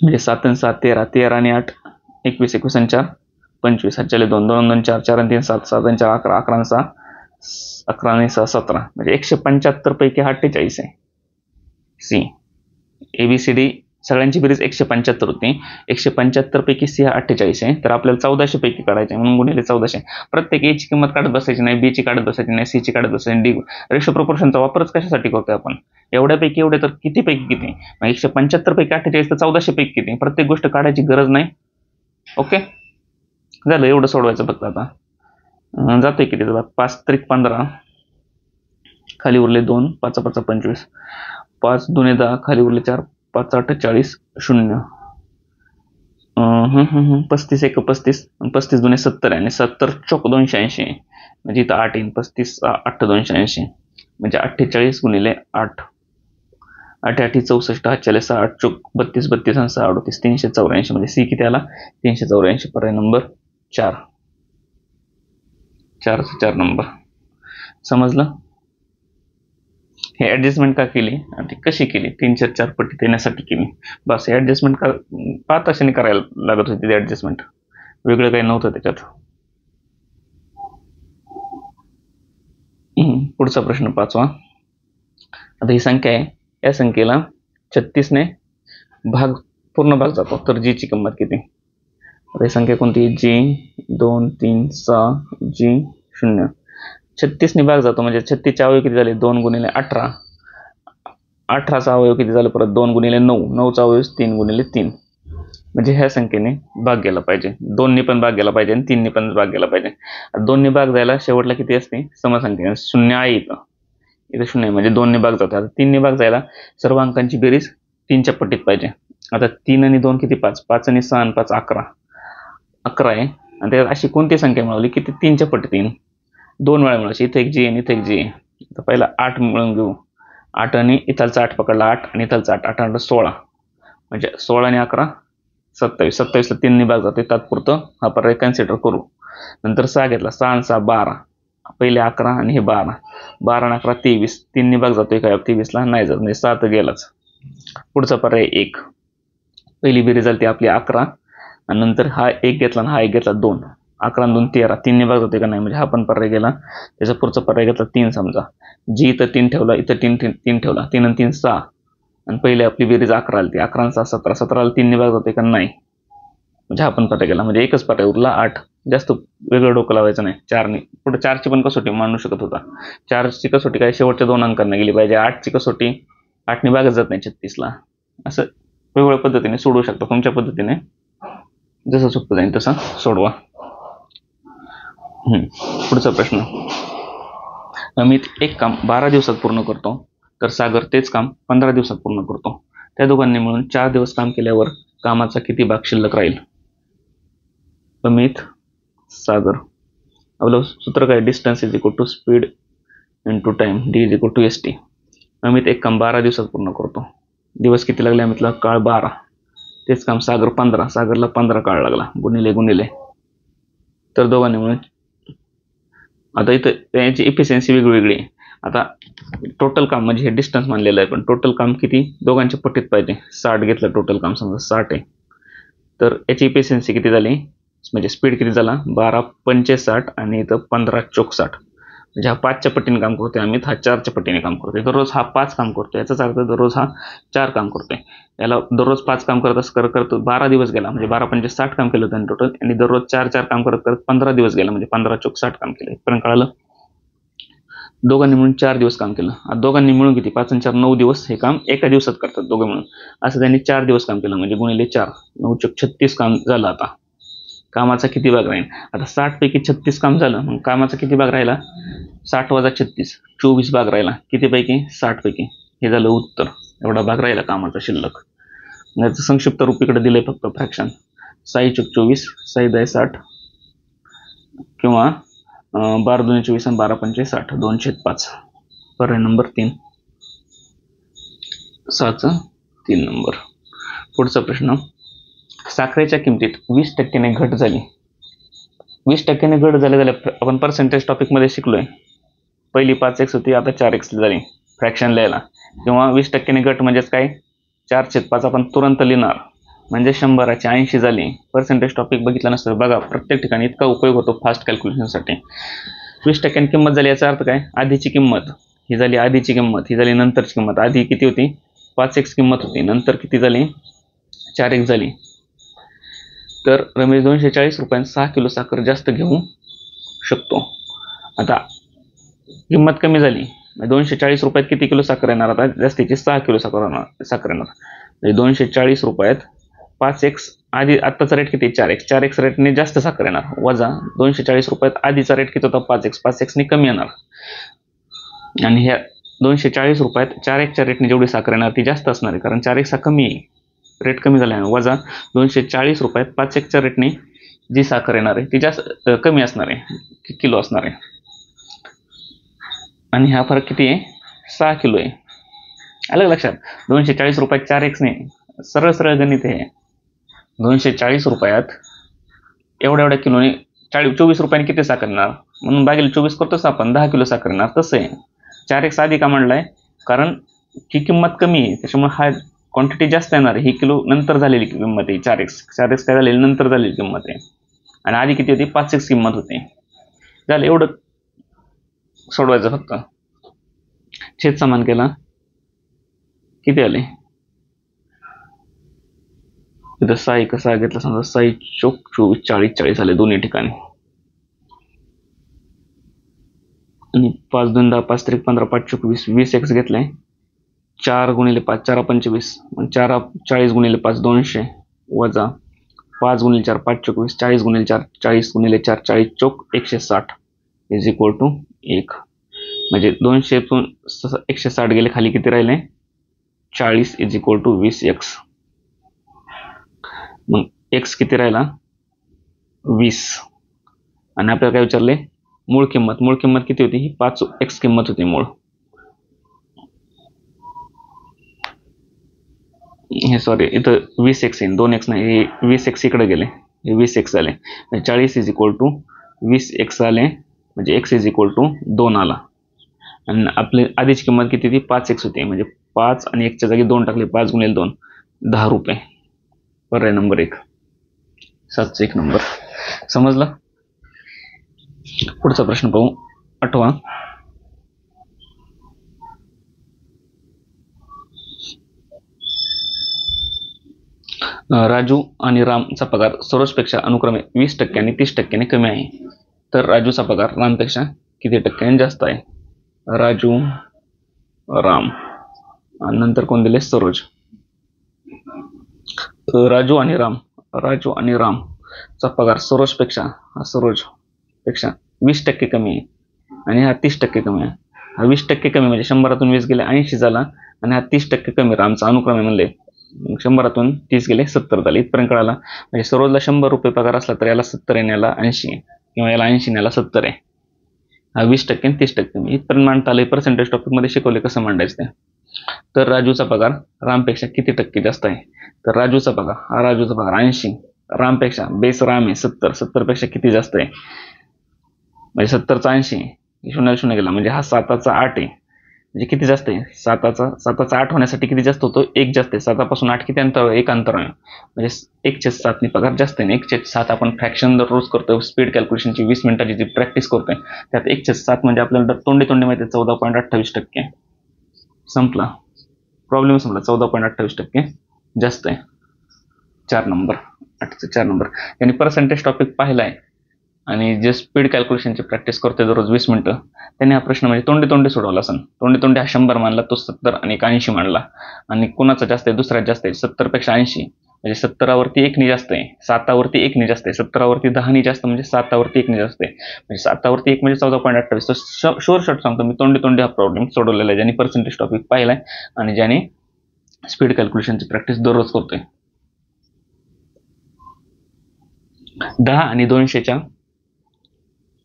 म्हणजे 7 आणि 7 13, 13 आणि 8 21, 21 आणि 4 25, 7 2 2 2 4 4 आणि 3 7 7 आणि 4 11 11 आणि 6 11 आणि 6 17. म्हणजे 175 पैकी 48 आहे C. ABCD सगळ्यांची बेरीज 175 होती. 175 पैकी C हा 48 आहे. तर आपल्याला 1400 पैकी काढायचे, म्हणून गुणिले 1400. प्रत्येक A ची किंमत काढत बसायची नाही, B ची काढत बसायची नाही, C ची काढत बसायची नाही. रेशो प्रोपोर्शनचा वापरच कशासाठी करतोय आपण? एवढ्यापैकी एवढे तर किती पैकी किती? 175 पैकी 48 तर 1400 पैकी किती? प्रत्येक गोष्ट काढायची गरज नाही. ओके, झालं एवढं सोडवायचं फक्त. आता जातोय किती? 5 त्रिक 15, खाली उरले 2, 5 5 25, 5 दुने 10, खाली उरले 4, 5 8 40, 0. 35 1 35, 35 दुने 70 आणि 70 चौक 280, म्हणजे इथं 8 येईल. 35 8 280, म्हणजे 48 गुणिले 8, 8 8 64, 8 8 चौक 32, 32 आणि 6 38, 384. म्हणजे C किती आला? 384. पर्याय नंबर 4. 4 नंबर. समजलं? हे ऍडजस्टमेंट का केली आणि कशी केली? 3 4 पट्टी देण्यासाठी केली. बस ऍडजस्टमेंट 5 तासांनी करायला लागत होती. ते ऍडजस्टमेंट वेगळं काही नव्हतं त्याच्यात. पुढचा प्रश्न 5वा. आता ही संख्या आहे, या संख्येला 36 ने पूर्ण भाग जातो, तर G ची किंमत किती? आता ही संख्या कोणती? G 2 3 6 G 0. 36 ने भाग जातो, म्हणजे 36 चे अवयव किती झाले? 2 गुणिले 18. 18चा अवयव किती झालं? परत 2 गुणिले 9. 9चा अवयव 3 गुणिले 3. म्हणजे ह्या संख्येने भाग गेला पाहिजे. 2 ने पण भाग गेला पाहिजे आणि 3 ने पण भाग गेला पाहिजे. 2 ने भाग जायला शेवटला किती असते? समसंख्या. 0 आहे इथं 0 आहे, म्हणजे 2 ने भाग जातो. आता 3 ने भाग जायला सर्व अंकांची बेरीज 3च्या पट्टीत पाहिजे. आता 3 आणि 2 किती? 5. 5 आणि 6 आणि 5 11. 11 आहे. आणि त्यात अशी कोणती संख्या मिळवली की ती 3च्या पट्टीत येईल? 2 वेळा मिळवायची. इथे एक G आणि इथे एक G आहे. तर पहिला 8 मिळून घेऊ. 8 आणि इथलचा 8 पकडला, 8 आणि इथलचा 8, 8 8 16. म्हणजे 16 आणि 11 27. 27 ला 3 ने भाग जातोय, तात्पुरतं हा पर्याय कन्सिडर करू. नंतर 6 घेतला, 6 आणि 6 12. पहिले 11 आणि हे 12. 12 आणि 11 23. 3 ने भाग जातोय काय? 23 ला नाही जात, म्हणजे 7 गेलाच. पुढचा पर्याय 1. पहिली बेरीज झाली आपली 11 आणि नंतर हा 1 घेतला आणि हा 1 घेतला 2. 11 आणि 2 13. 3 ने भाग जातोय का? नाही, म्हणजे हा पण पर्याय गेला. त्याचा पुढचा पर्याय घेतला 3. समजा G इथं 3 ठेवला, इथं 3 ठेवला. 3 आणि 3 6 आणि पहिले आपली बेरीज 11 आली. 11 आणि 6 17. 17ला 3 ने भाग जातोय का? नाही, म्हणजे हा पण पर्याय गेला. म्हणजे एकच पर्याय उरला 8. जास्त वेगळं डोकं लावायचं नाही. 4 ने पुढे 4ची पण कसोटी मांडू शकत होता. 4ची कसोटी काय? शेवटच्या 2 अंकांना गेली पाहिजे. 8ची कसोटी 8 ने भागच जात नाही 36 ला. असं वेगवेगळ्या पद्धतीने सोडवू शकता. तुमच्या पद्धतीने जसं सोपं जाईल तसं सोडवा. पुढचा प्रश्न. अमित एक काम 12 दिवसात पूर्ण करतो, तर सागर तेच काम 15 दिवसात पूर्ण करतो. त्या दोघांनी मिळून 4 दिवस काम केल्यावर कामाचा किती भाग शिल्लक राहील? अमित, सागर. आपलं सूत्र काय? Distance is equal to speed into time, D is equal to ST. Amit एक काम 12 दिवसात पूर्ण करतो. दिवस किती लागले अमितला? काळ 12. तेच काम सागर 15. सागरला 15 काळ लागला. गुणिले तर दोघांनी मिळून. आता इथं त्यांची इफिशियन्सी वेगवेगळी आहे. आता टोटल काम म्हणजे हे डिस्टन्स मानलेलं आहे, पण टोटल काम किती दोघांच्या पट्टीत पाहिजे? 60 घेतलं टोटल काम, समजा 60 आहे. तर याची इफिशियन्सी किती झाली? म्हणजे स्पीड किती झाला? 12 पंचे 60 आणि इथं 15 चोक 60. म्हणजे हा 5च्या पट्टीने काम करतोय, अमित हा 4च्या पट्टीने काम करतोय. दररोज हा 5 काम करतोय, याचाच अर्थ दररोज हा 4 काम करतोय. याला दररोज 5 काम करत असं करत 12 दिवस गेला, म्हणजे 12 पंचे 60 काम केलं त्याने टोटल. आणि दररोज 4 काम करत 15 दिवस गेला, म्हणजे 15 चोक 60 काम केलं. इथपर्यंत कळालं? दोघांनी मिळून 4 दिवस काम केलं. आता दोघांनी मिळून किती? 5 आणि 4 9 दिवस हे काम एका दिवसात करतात दोघं मिळून. असं त्यांनी 4 दिवस काम केलं, म्हणजे गुणिले 4, 9 चोक 36 काम झालं. आता कामाचा किती भाग राहील? आता 60 पैकी 36 काम झालं, मग कामाचा किती भाग राहिला? 60 वजा 36, 24 भाग राहिला. किती पैकी? 60 पैकी. हे झालं उत्तर. एवढा भाग राहिला कामाचा शिल्लक. याचं संक्षिप्त रूप इकडे दिलंय फक्त फ्रॅक्शन. 6 चौक 24, 6 10 60 किंवा 12 2 24 आणि 12 पंचे 60, 2/5. पर्याय नंबर 3. 6चा 3 नंबर. पुढचा प्रश्न, साखरेच्या किमतीत 20% घट झाली. 20% घट झाल्या आपण पर्सेंटेज टॉपिकमध्ये शिकलोय. पहिली 5x होती, आता 4x झाली फ्रॅक्शन लिहायला. किंवा 20% घट म्हणजेच काय, 4/5 आपण तुरंत लिहिणार म्हणजे 100ची 80 झाली. पर्सेंटेज टॉपिक बघितला नसतं बघा, प्रत्येक ठिकाणी इतका उपयोग होतो फास्ट कॅल्क्युलेशनसाठी. 20% किंमत झाली याचा अर्थ काय, आधीची किंमत ही झाली, आधीची किंमत ही झाली, नंतरची किंमत. आधी किती होती, 5x किंमत होती, नंतर किती झाली, 4x झाली. तर रमेश 240 रुपयांत 6 किलो साखर जास्त घेऊ शकतो. आता किंमत कमी झाली, 240 रुपयात किती किलो साखर येणार, आता जास्तीची 6 किलो साखर येणार. म्हणजे 240 रुपयात 5x आधी, आत्ताचा रेट किती, 4x रेटने जास्त साखर येणार, वजा 240 रुपयात आधीचा रेट किती होता, 5x ने कमी येणार. आणि ह्या 240 रुपयात 4x रेटने जेवढी साखर येणार ती जास्त असणार आहे, कारण 4x हा कमी आहे, रेट कमी झाला आहे. वजा 240 रुपयात 5x रेटने जी साखर येणार आहे ती जास्त कमी असणार आहे, किलो असणार आहे. आणि हा फरक किती आहे, 6 किलो आहे. अलग लक्षात, 240 रुपयात 4x ने, सरळ सरळ गणित आहे. 240 रुपयात एवढ्या किलोने 24 रुपयाने किती साखर येणार, म्हणून भागिले 24 करतोच आपण, 10 किलो साखर येणार. तसं आहे 4x आधी का म्हणलाय, कारण ही किंमत कमी आहे त्याच्यामुळे हा क्वांटिटी जास्त येणार आहे. ही किलो नंतर झालेली किंमत आहे, 4x काय झालेली, नंतर झालेली किंमत आहे. आणि आधी किती होती, 5x किंमत होती. झालं, एवढं सोडवायचं फक्त. छेद समान केला, किती आले, इथं 6 घेतला समजा, 6 चौक 24, 40 आले दोन्ही ठिकाणी. आणि 5 2 10 5 3 15 5 चौक 20, 20x घेतलाय. 4 गुणिले 5 4 25, 4 40 गुणिले 5 200, वजा 5 गुणिले 4 5 चौक 20, 40 गुणिले 4 40 गुणिले 4 40 चौक 160 इज इक्वल टू 1. म्हणजे 200तून 160 गेले खाली, किती राहिले, 40 इज इक्वल टू 20x. मग x किती राहिला, 20. आणि आपल्याला काय विचारले, मूळ किंमत किती होती, ही 5x किंमत होती मूळ. हे सॉरी, इथं 20x येईल, 2x नाही, हे 20x इकडे गेले, हे 20x आले. 40 इज इक्वल टू 20x आले, म्हणजे x इज इक्वल टू 2 आला. आणि आपली आधीची किंमत किती होती, 5x होती, म्हणजे 5 आणि 1च्या जागी 2 टाकले, 5 गुणिले 2 10 रुपये. पर्याय नंबर 1. 7चा 1 नंबर. समजलं. पुढचा प्रश्न पाहू, 8वा. राजू आणि रामचा पगार सरोजपेक्षा अनुक्रमे 20% आणि 30% कमी आहे. तर राजूचा पगार रामपेक्षा किती टक्क्यांनी जास्त आहे. राजू, राम आणि नंतर कोण दिले, सरोज. राजू आणि रामचा पगार सरोजपेक्षा 20% कमी आहे आणि हा 30% कमी आहे. हा 20% कमी म्हणजे 100तून 20 गेले 80 झाला, आणि हा 30% कमी रामचा अनुक्रमे म्हणले, 100तून 30 गेले 70 झाले. इथपर्यंत कळाला. म्हणजे सरोजला 100 रुपये पगार असला तर याला 70 आहे, याला 80 आहे, किंवा याला 80 याला 70 आहे. हा 20% आणि 30% मी इथपर्यंत मांडता आले. पर्सेंटेज टॉपिकमध्ये शिकवले कसं मांडायचं ते. तर राजूचा पगार रामपेक्षा किती टक्के जास्त आहे. तर राजूचा पगार 80, रामपेक्षा, बेस राम आहे 70 पेक्षा किती जास्त आहे, म्हणजे 70चा 80, 0 गेला, म्हणजे हा 7चा 8 आहे. म्हणजे किती जास्त आहे, 7चा 8 होण्यासाठी किती जास्त होतो, 1 जास्त आहे. 7पासून 8 किती अंतर, 1 अंतर आहे, म्हणजे 1/7 पगार जास्त आहे. 1/7 आपण फ्रॅक्शन दररोज करतो, स्पीड कॅल्क्युलेशनची 20 मिनिटाची जी प्रॅक्टिस करतोय त्यात 1/7 म्हणजे आपल्याला तोंडी माहिती आहे 14.28%. संपला प्रॉब्लेम, संपला. 14.28% जास्त आहे. 4 नंबर, 8चा 4 नंबर. यांनी पर्सेंटेज टॉपिक पाहिलाय आणि जे स्पीड कॅल्क्युलेशनची प्रॅक्टिस करते दररोज 20 मिनिटं, त्यांनी हा प्रश्न म्हणजे तोंडी सोडवला असेल. तोंडी हा 100 मानला, तो 70 आणि 80 मानला. आणि कोणाचा जास्त आहे, दुसऱ्यात जास्त आहे, 70 पेक्षा 80, म्हणजे 70वरती 1 जास्त आहे, 7वरती 1 जास्त आहे, 70वरती 10 जास्त, म्हणजे 7वरती 1 जास्त आहे, म्हणजे 7वरती 1 म्हणजे 14.28. तर शोर शॉर्ट सांगतो मी, तोंडी हा प्रॉब्लेम सोडवलेला आहे, ज्यांनी पर्सेंटेज टॉपिक पाहिलाय आणि ज्यांनी स्पीड कॅल्क्युलेशनची प्रॅक्टिस दररोज करतोय. 10 आणि 200च्या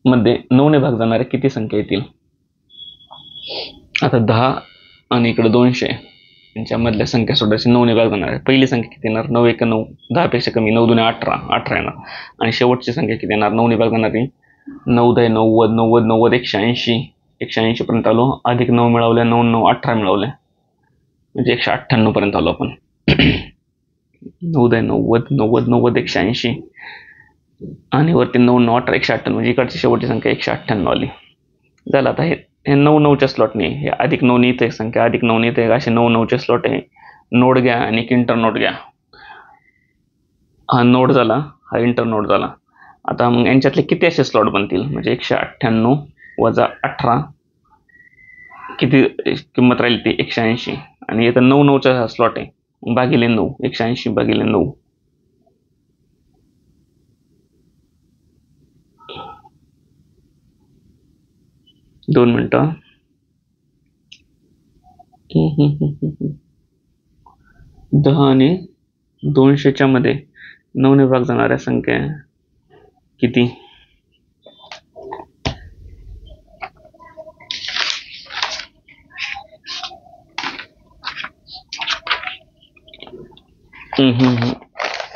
मध्ये 9 ने भाग जाणाऱ्या किती संख्या येतील? आता 10 आणि इकडे 200 यांच्या मधल्या संख्या सोडायची, 9 ने भाग जाणार आहे. पहिली संख्या किती येणार? 9 1 9, 10 पेक्षा कमी, 9 2 18, 18 येणार. आणि शेवटची संख्या किती येणार? 9 ने भाग जाणारी 9 10 90, 90 90 180, 180 पर्यंत आलो. अधिक 9 मिळवल्या, 9 9 18 मिळवल्या, म्हणजे 198 पर्यंत आलो आपण. 9 10 90, 90 90 180 आणि वरती 9 9 18 198, म्हणजे इकडची शेवटची संख्या 198 आली. झालं. आता हे 9 9च्या स्लॉटने, हे अधिक 9 इथे एक संख्या, अधिक 9 इथे असे 9 9चे स्लॉट आहे. नोड घ्या आणि इंटर नोड घ्या. हा नोड झाला, हा इंटर नोड झाला. आता मग यांच्यातले किती असे स्लॉट बनतील? म्हणजे 198 वजा 18 किती किंमत राहील ती? 180. आणि इथं 9 9चा हा स्लॉट आहे, भागिले 9, 180 भागिले 9. दोन मिनिटं. 10 आणि 200च्या मध्ये 9 ने भाग जाणाऱ्या संख्या किती?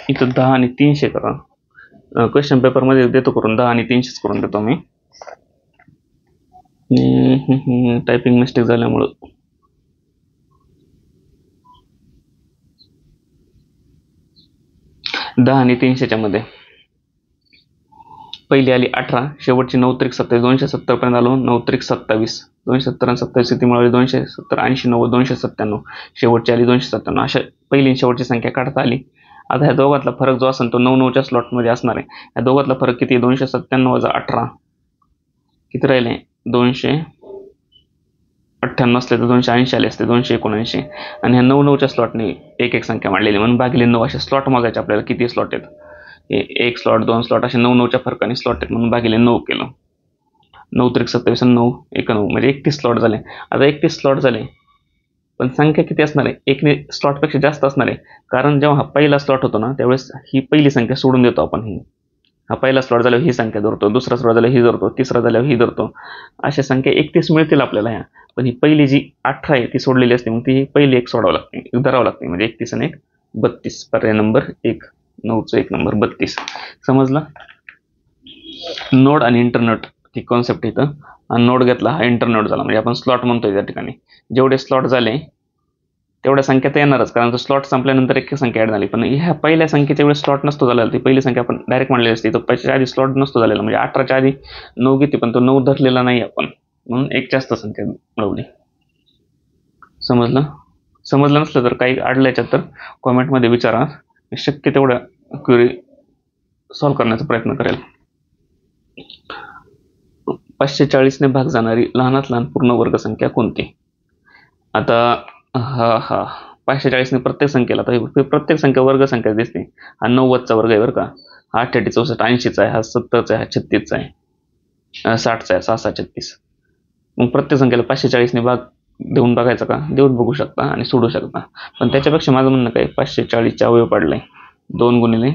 इथं 10 आणि 300 करा. क्वेश्चन पेपर मध्ये देतो करून, 10 आणि 300 करून देतो मी. टायपिंग मिस्टेक झाल्यामुळं. 10 आणि 300च्या मध्ये पहिली आली 18, शेवटची 9 त्रिक 27, 270 पर्यंत आलो. 9 त्रिक 27, 270 आणि 27 किती मिळाली? 270, 80 90 297, शेवटची आली 297. अशा पहिली शेवटची संख्या काढता आली. आता ह्या दोघातला फरक जो असेल तो 9 9च्या स्लॉटमध्ये असणार आहे. ह्या दोघातला फरक किती? 297 वजा 18 किती राहिले? 298 असले तर 280 आले असते, 279. आणि ह्या 9 9च्या स्लॉटने एक एक संख्या मांडलेली, म्हणून भागिले 9 असे स्लॉट मोजायचे आपल्याला. किती स्लॉट आहेत? एक स्लॉट, 2 स्लॉट, असे 9 9च्या फरकाने स्लॉट आहेत, म्हणून भागिले 9 केलं. 9 त्रिक 27 आणि 9 1 9, म्हणजे 31 स्लॉट झाले. आता 31 स्लॉट झाले, पण संख्या किती असणार आहे? एकने स्लॉटपेक्षा जास्त असणार आहे, कारण जेव्हा हा पहिला स्लॉट होतो ना त्यावेळेस ही पहिली संख्या सोडून देतो आपण. हा पहिला स्लॉट झाल्यावर ही संख्या धरतो, दुसरा स्लॉट झाल्यावर ही धरतो, तिसरा झाल्यावर ही धरतो. अशा संख्या 31 मिळतील आपल्याला ह्या. पण ही पहिली जी 18 आहे ती सोडलेली असते, मग ती पहिली एक सोडावं लागते, धरावं लागते. म्हणजे 31 आणि 1 32, पर्याय नंबर 1. 9चं 1 नंबर 32. समजलं? नोड आणि इंटरनोड ही कॉन्सेप्ट इथं. आणि नोड घेतला, हा इंटरनोड झाला, म्हणजे आपण स्लॉट म्हणतोय त्या ठिकाणी. जेवढे स्लॉट झाले तेवढ्या संख्या तर येणारच, कारण तो स्लॉट संपल्यानंतर एक संख्या ऍड झाली. पण ह्या पहिल्या संख्येच्या वेळेस स्लॉट नसतो झालेला, ती पहिली संख्या आपण डायरेक्ट म्हणलेली असते. तो त्याच्या आधी स्लॉट नसतो झालेला, म्हणजे 18च्या आधी 9 किती, पण तो 9 धरलेला नाही आपण, म्हणून एक जास्त संख्या मिळवली. समजलं? समजलं नसलं तर काही अडलं याच्यात तर कॉमेंटमध्ये विचारा, शक्य तेवढ्या क्वेरी सॉल्व्ह करण्याचा प्रयत्न करेल. 540 ने भाग जाणारी लहानात लहान पूर्ण वर्ग संख्या कोणती? आता हा 540 ने प्रत्येक संख्येला, आता प्रत्येक संख्या वर्ग संख्या दिसते. हा 90चा वर्ग आहे बरं का, हा 88 64 80चा आहे, हा 70चा आहे, हा 36चा आहे, 60चा आहे, 6 6 36. मग प्रत्येक संख्येला 540 ने भाग देऊन बघायचा का? देऊन बघू शकता आणि सोडू शकता. पण त्याच्यापेक्षा माझं म्हणणं काय, 540चे अवयव पाडले. 2 गुणिले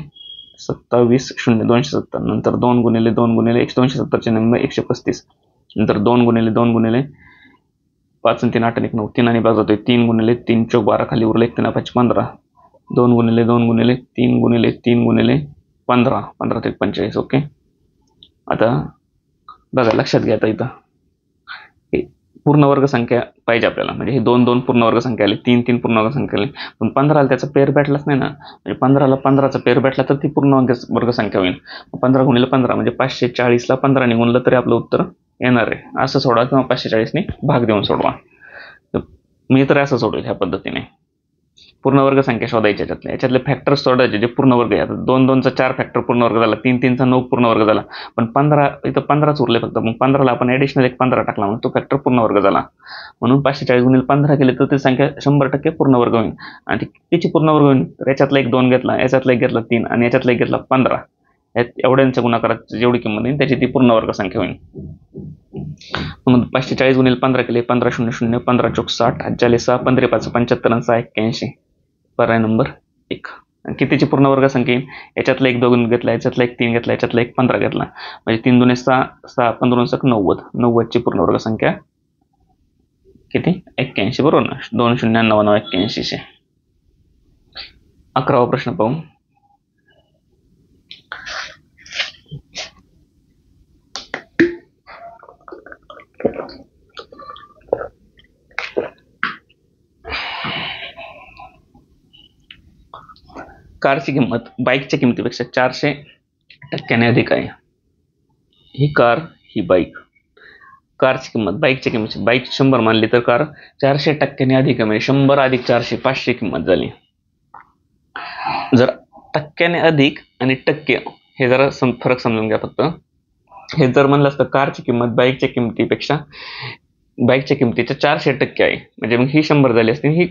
27 0 270, नंतर 2 गुणिले 2 गुणिले 270चे नंबर 135, नंतर 2 गुणिले 2 गुणिले 5 आणि 3 8 आणि 1 9, 3 आणि भाग जातोय. 3 गुणिले 3 चौक 12, खाली उरले 1 3 5 15. 2 गुणिले 2 गुणिले 3 गुणिले 3 गुणिले 15, 15 ते 45. ओके. आता बघा, लक्षात घ्या, आता इथं पूर्ण वर्ग संख्या पाहिजे आपल्याला, म्हणजे हे 2 2 पूर्ण वर्ग संख्या आली, 3 3 पूर्ण वर्ग संख्या आली. पण 15ला त्याचा पेर भेटलाच नाही ना, म्हणजे 15ला 15चा पेर भेटला तर ती पूर्ण वर्ग संख्या होईल. 15 गुणिले 15 म्हणजे 540ला 15 ने गुणलं तरी आपलं उत्तर येणार आहे. असं सोडवा किंवा 540 ने भाग देऊन सोडवा. मी तर असं सोडवेल ह्या पद्धतीने. पूर्ण वर्ग संख्या शोधायच्या, याच्यातले फॅक्टर शोधायचे जे पूर्ण वर्ग आहे. आता 2 2चा 4 फॅक्टर पूर्ण वर्ग झाला, 3 3चा 9 पूर्ण वर्ग झाला, पण 15 इथं 15च उरले फक्त. मग 15ला आपण ऍडिशनल एक 15 टाकला, म्हणून तो फॅक्टर पूर्ण वर्ग झाला. म्हणून 540 गुणिले 15 केले तर ती संख्या 100% पूर्ण वर्ग होईल. आणि तिची पूर्ण वर्ग होईल तर याच्यातला एक 2 घेतला, याच्यातला एक घेतला 3 आणि याच्यातला एक घेतला 15, एवढ्यांच्या गुणाकारात जेवढी किंमत येईल त्याची ती पूर्ण वर्ग संख्या होईल. मग 540 गुणिले 15 केले, 15 0 0 15 चौक 60, 40 6 15 5 75 6 81, पर्याय नंबर 1. कितीची पूर्ण वर्ग संख्या येईल? याच्यातला एक 2 घेतला, याच्यातला एक 3 घेतला, याच्यातला एक 15 घेतला, म्हणजे 3 दुणे 6, 6 15 6 90, 90ची पूर्ण वर्ग संख्या किती? 81, बरोबर ना? 209981. 11वा प्रश्न पाहू. कारची किंमत बाईकच्या किमतीपेक्षा 400% अधिक आहे. ही कार, ही बाईक. कारची किंमत बाईकच्या किंमत, बाईक 100 मानली तर कार 400% अधिक आहे, म्हणजे 100 अधिक 400 500 किंमत झाली. जर टक्क्याने अधिक आणि टक्के हे जरा फरक समजून घ्या फक्त. हे जर म्हणलं असतं कारची किंमत बाईकच्या किमतीपेक्षा बाईकच्या किमतीच्या 400% आहे, म्हणजे मग ही 100 झाली असती, ही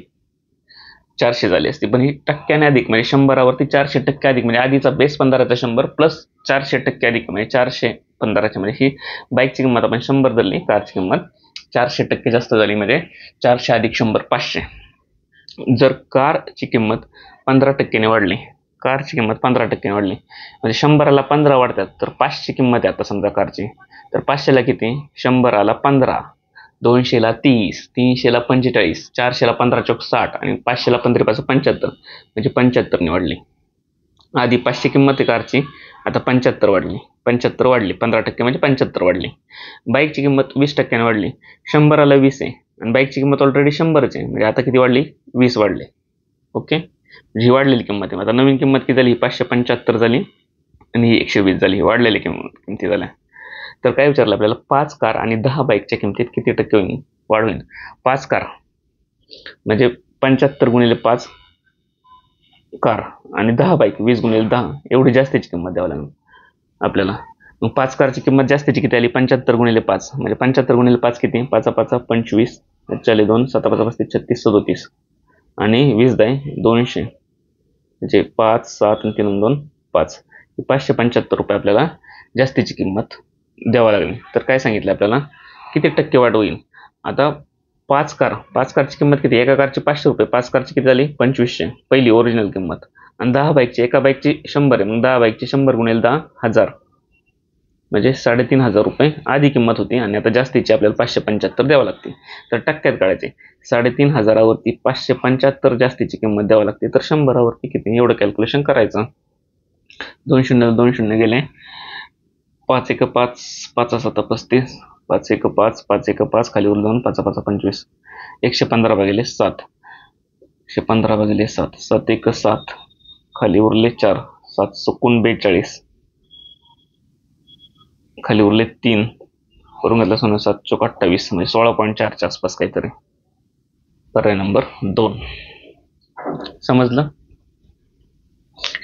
400 झाली असती. पण ही टक्क्याने अधिक म्हणजे 100वरती 400% अधिक, म्हणजे आधीचा बेस 15चा 100 प्लस 400% अधिक म्हणजे 415च्या, म्हणजे ही बाईकची किंमत आपण 100 धरली, कारची किंमत 400% जास्त झाली, म्हणजे 400 अधिक 100 500. जर कारची किंमत 15%ने वाढली, कारची किंमत 15%ने वाढली, म्हणजे 100ला 15 वाढतात, तर 500 किंमत आहे आता समजा कारची, तर 500ला किती? 100ला 15, 200ला 30, 300ला 45, 400ला 15 चौक 60 आणि 500ला 15 5 75, म्हणजे 75ने वाढली. आधी 500 किंमत आहे कारची, आता 75 वाढली, 75 वाढली, 15% म्हणजे 75 वाढली. बाईकची किंमत 20%ने वाढली, 100ला 20 आहे आणि बाईकची किंमत ऑलरेडी 100च आहे, म्हणजे आता किती वाढली? 20 वाढले. ओके, ही वाढलेली किंमत आहे. आता नवीन किंमत किती झाली? 575 झाली आणि ही 120 झाली, वाढलेली किमती झाल्या. तर काय विचारलं आपल्याला? 5 कार आणि 10 बाईकच्या किमतीत किती टक्के वाढ होईल? 5 कार म्हणजे 75 गुणिले 5 कार आणि 10 बाईक 20 गुणिले 10, एवढी जास्तीची किंमत द्यावी लागेल आपल्याला. मग 5 कारची किंमत जास्तीची किती आली? 75 गुणिले 5, म्हणजे 75 गुणिले 5 किती? 5 5 25, 4 2 7 5 35 36 37 आणि 20 10 200, म्हणजे 5 7 आणि 3 2 5, 575 रुपये आपल्याला जास्तीची किंमत द्यावा लागेल. तर काय सांगितलं आपल्याला? किती टक्के वाढ होईल? आता 5 कारची किंमत किती? एका कारची 500 रुपये, 5 कारची किती झाली? 2500 पहिली ओरिजिनल किंमत, आणि 10 बाईकची, एका बाईकची 100 आहे, मग 10 बाईकची 100 गुणिले 10 1000, म्हणजे 3500 रुपये आधी किंमत होती आणि आता जास्तीची आपल्याला 575 द्यावं लागते. तर टक्क्यात काढायचे, 3500वरती 575 जास्तीची किंमत द्यावी लागते, तर 100वरती किती? एवढं कॅल्क्युलेशन करायचं. 2 गेले, 5 1 5 5 7 35, 5 1 5 5 1 5 खाली उरले 2 5 5 25, 115 भागिले 7, 115 भागिले 7, 7 1 7 खाली उरले 4, 7 सुकून 42 खाली उरले 3, करून घेतलं सोनं 7 चौक 28, म्हणजे 16.4च्या आसपास काहीतरी. पर्याय नंबर 2. समजलं?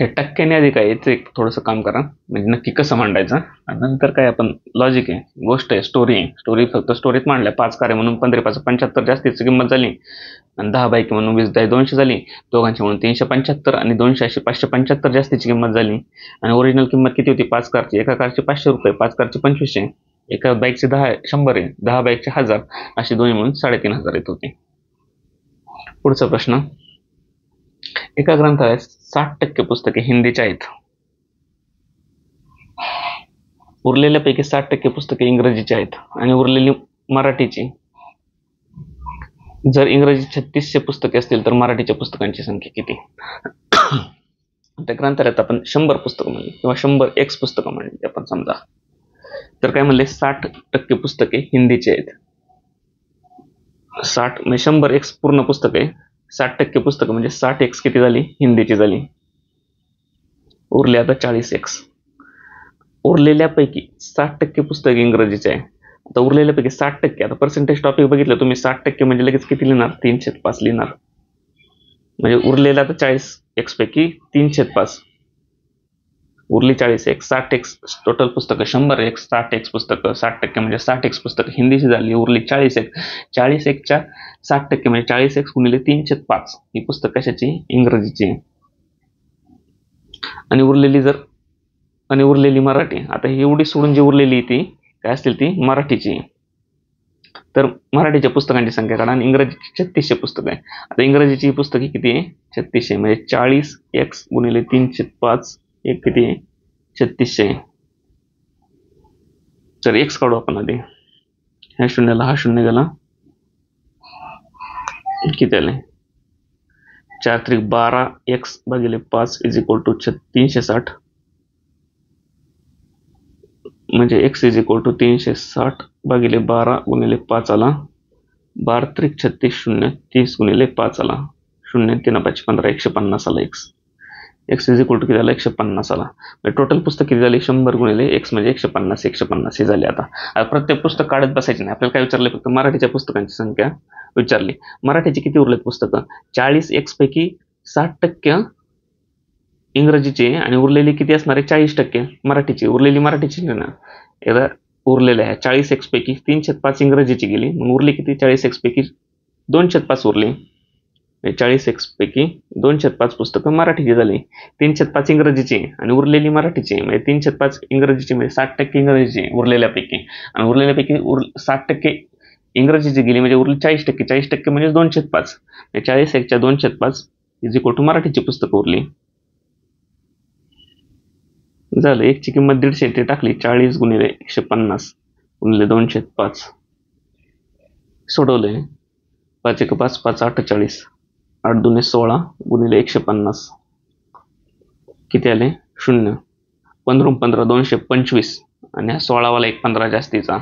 हे टक्क्याने अधिक आहे, याचं एक थोडंसं काम करा, म्हणजे नक्की कसं मांडायचं. नंतर काय आपण लॉजिक आहे, गोष्ट आहे, स्टोरी आहे. स्टोरी फक्त स्टोरीत मांडल्या. 5 कार म्हणून 15 5 75 जास्तीची किंमत झाली आणि 10 बाईक म्हणून 20 10 200 झाली, दोघांची म्हणून 375 आणि 200 अशी 575 जास्तीची किंमत झाली. आणि ओरिजिनल किंमत किती होती 5 कारची? एका कारची 500 रुपये, 5 कारची 2500, एका बाईकची 100 आहे, 10 बाईकचे 1000, अशी दोन्ही म्हणून 3500 येत होती. पुढचा प्रश्न. एका ग्रंथालयात 60% पुस्तके हिंदीची आहेत, उरलेल्यापैकी 60% पुस्तके इंग्रजीची आहेत आणि उरलेली मराठीची. जर इंग्रजी 3600 पुस्तके असतील तर मराठीच्या पुस्तकांची संख्या किती? त्या ग्रंथालयात आपण 100 पुस्तकं म्हणली किंवा 100x पुस्तकं म्हणली आपण समजा, तर काय म्हणले? 60% पुस्तके हिंदीची आहेत. 60 म्हणजे 100x पूर्ण पुस्तक आहे, 60% पुस्तकं म्हणजे 60x किती झाली? हिंदीची झाली. उरले आता 40x. उरलेल्यापैकी 60% पुस्तके इंग्रजीचे आहे. आता उरलेल्यापैकी 60%, आता पर्सेंटेज टॉपिक बघितलं तुम्ही, 60% म्हणजे लगेच किती लिहिणार? 3/5 लिहिणार, म्हणजे उरलेला आता 40x पैकी 3/5 उरली 40x. 60x टोटल पुस्तकं 100x, 60x पुस्तकं, 60% म्हणजे 60x पुस्तकं हिंदीची झाली, उरली 40x. 40xच्या 60% म्हणजे 40x गुणिले 3/5 ही पुस्तक कशाची? इंग्रजीची. आणि उरलेली मराठी. आता ही एवढी सोडून जी उरलेली ती काय असतील? ती मराठीची. तर मराठीच्या पुस्तकांची संख्या काढा आणि इंग्रजीची 3600 पुस्तकं आहे. आता इंग्रजीची पुस्तके किती आहे? 3600 म्हणजे 40x गुणिले 3/5 एक किती आहे? 3600. तर x काढू आपण आधी. ह्या शून्याला हा शून्य गेला, किती आले? 4×12 x भागिले 5 इज इक्वल टू 360. म्हणजे x इज इक्वल टू 360 भागिले 12 गुणिले 5 आला. 12×3 = 36 0 30 गुणिले 5 आला 0 3 5 15 150 आला x इज इक्वल टू किती आला? 150 आला. म्हणजे टोटल पुस्तक किती झाली? 100 गुणिले x म्हणजे 150 हे झाले. आता प्रत्येक पुस्तक काढत बसायचे नाही. आपल्याला काय विचारले? फक्त मराठीच्या पुस्तकांची संख्या विचारली. मराठीची किती उरलेत पुस्तकं? 40x पैकी 60% इंग्रजीचे आणि उरलेली किती असणार आहे? 40% मराठीची. उरलेली मराठीची ना एकदा उरलेल्या आहे 40x पैकी 3/5 इंग्रजीची गेली, मग उरली किती? 40x पैकी 2/5 उरली. 40x पैकी 2/5 पुस्तकं मराठीची झाली. 3/5 इंग्रजीची आणि उरलेली मराठीची. म्हणजे 3/5 इंग्रजीची म्हणजे 60% इंग्रजीची उरलेल्यापैकी, आणि उरलेल्यापैकी 60% इंग्रजीची गेली म्हणजे उरली 40%. 40% म्हणजे 2/5. 40x 2/5 इज इक्वल टू मराठीची पुस्तकं उरली. झालं. एकची किंमत 150 ते टाकली. 40 गुणिले 150 गुणिले 2/5 सोडवलंय. 5 1 5 5 48 8 2 16 गुणिले 150 किती आले? 0. 15 15 225 आणि हा 16 वाला एक 15 जास्तीचा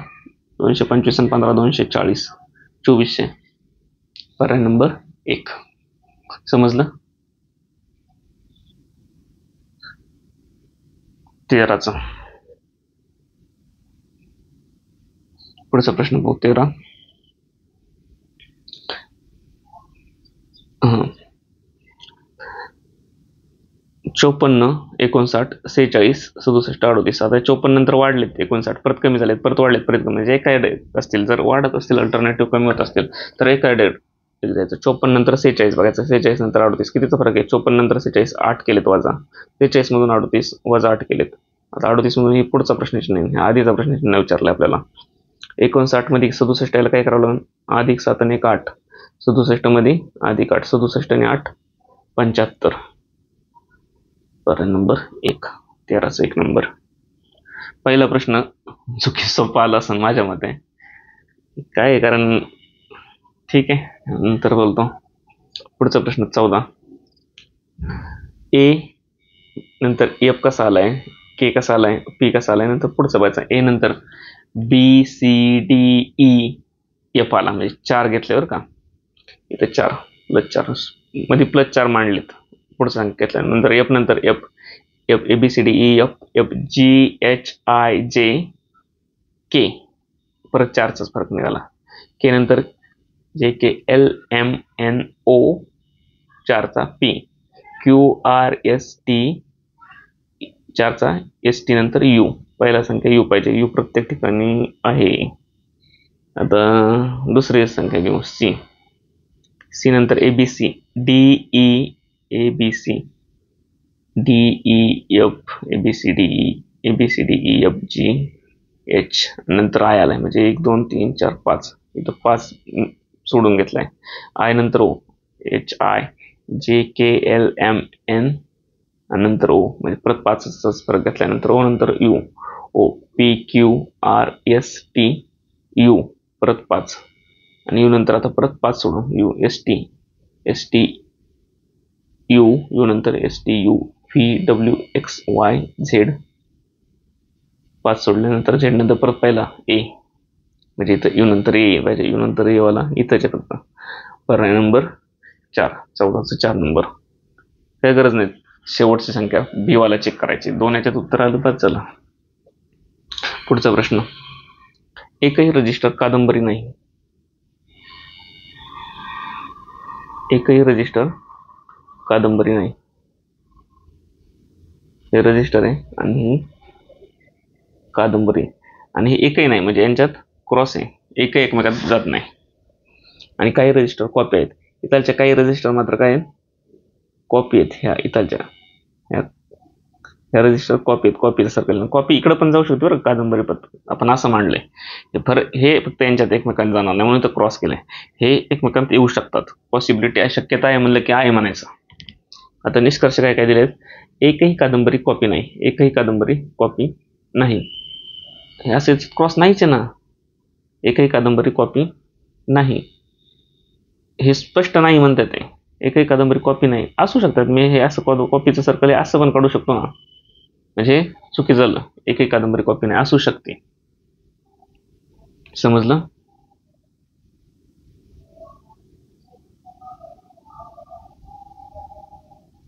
225 आणि 15 240 2400. पर्याय नंबर 1. समजलं? 13चा पुढचा प्रश्न बघू. 13 54 59 46 67 38. आता 54 नंतर वाढलेत 59, परत कमी झालेत, परत वाढलेत, परत कमी. म्हणजे एका असतील, जर वाढत असतील अल्टरनेटिव्ह कमी होत असतील तर एका जायचं. 54 नंतर 46 बघायचं. 46 नंतर 38 कितीचा फरक आहे? 54 नंतर 46 8 केलेत वजा. 46 मधून 38 वजा 8 केलेत. आता 38 मधून ही पुढचा प्रश्नचिन्ह, आधीचा प्रश्नचिन्ह विचारलाय आपल्याला. 59 मध्ये 67 याला काय करावं लागेल? अधिक 7 आणि 1 8. 67 मध्ये अधिक 8. 67 आणि 8 75. पर्याय नंबर 1. 13चा 1 नंबर. पहिला प्रश्न चुकी सोपा आला असं माझ्या मते. काय आहे? कारण ठीक आहे, नंतर बोलतो. पुढचा प्रश्न 14. ए नंतर एफ कसा आलाय, के कसा आलाय, पी कसा आलाय, नंतर पुढचा बघायचा. ए नंतर B C D E F आला, म्हणजे 4 घेतल्यावर का इथे 4 +4 मध्ये +4 मांडलेत. पुढचा संख्या घेतल्यानंतर एफ नंतर F F A B C D E F F G H I J K, परत 4चाच फरक निघाला. के नंतर J K L M N O 4चा P Q R S T 4चा एस टी नंतर यू. पहिला संख्या यू पाहिजे, यू प्रत्येक ठिकाणी आहे. आता दुसरी संख्या घेऊ सी. सी नंतर A B C D E A B C D E F A B C D E A B C D E F G H, नंतर आय आलाय म्हणजे 1 2 3 4 5. इथं 5 सोडून घेतलाय. आय नंतर O H I J K L M N नंतर ओ, म्हणजे परत 5चाच फरक घेतल्यानंतर ओ नंतर U O P Q R S T U परत 5 आणि यू नंतर आता परत 5 सोडून U S T U U नंतर S T U V W X Y Z 5 सोडल्यानंतर झेड नंतर परत पहिला ए, म्हणजे इथं यू नंतर ए पाहिजे. यू नंतर ए वाला इथंच आहे फक्त. पर्याय नंबर 4. 14चा 4 नंबर. काही गरज नाही शेवटची संख्या बी वाला चेक करायची. 2 याच्यात उत्तर आलं तर चला. पुढचा प्रश्न. एकही रजिस्टर कादंबरी नाही. एकही रजिस्टर कादंबरी नाही. हे रजिस्टर आहे आणि ही कादंबरी, आणि हे एकही नाही म्हणजे यांच्यात क्रॉस आहे, एकही एकमेकात जात नाही. आणि काही रजिस्टर कॉपी आहेत. इथलच्या काही रजिस्टर मात्र काय आहेत? कॉपी आहेत ह्या इथलच्या. ह्या ह्या रजिस्टर कॉपी सर्कल कॉपी इकडे पण जाऊ शकते बरं कादंबरी पत्र आपण असं मांडलंय हे फक्त यांच्यात एकमेकांना जाणार नाही म्हणून तर क्रॉस केलंय. हे एकमेकांत येऊ शकतात. पॉसिबिलिटी आहे शक्यता आहे म्हणलं की आहे म्हणायचं. आता निष्कर्ष काय काय दिलेत. एकही कादंबरी कॉपी नाही. एकही कादंबरी कॉपी नाही. हे असे क्रॉस नाहीच आहे ना. एकही कादंबरी कॉपी नाही हे स्पष्ट नाही म्हणतात ते. एकही कादंबरी कॉपी नाही असू शकतात. मी हे असं कॉपीचं सर्कल आहे असं पण काढू शकतो ना. म्हणजे चुकी झालं. एकही कादंबरी कॉपी नाही असू शकते. समजलं.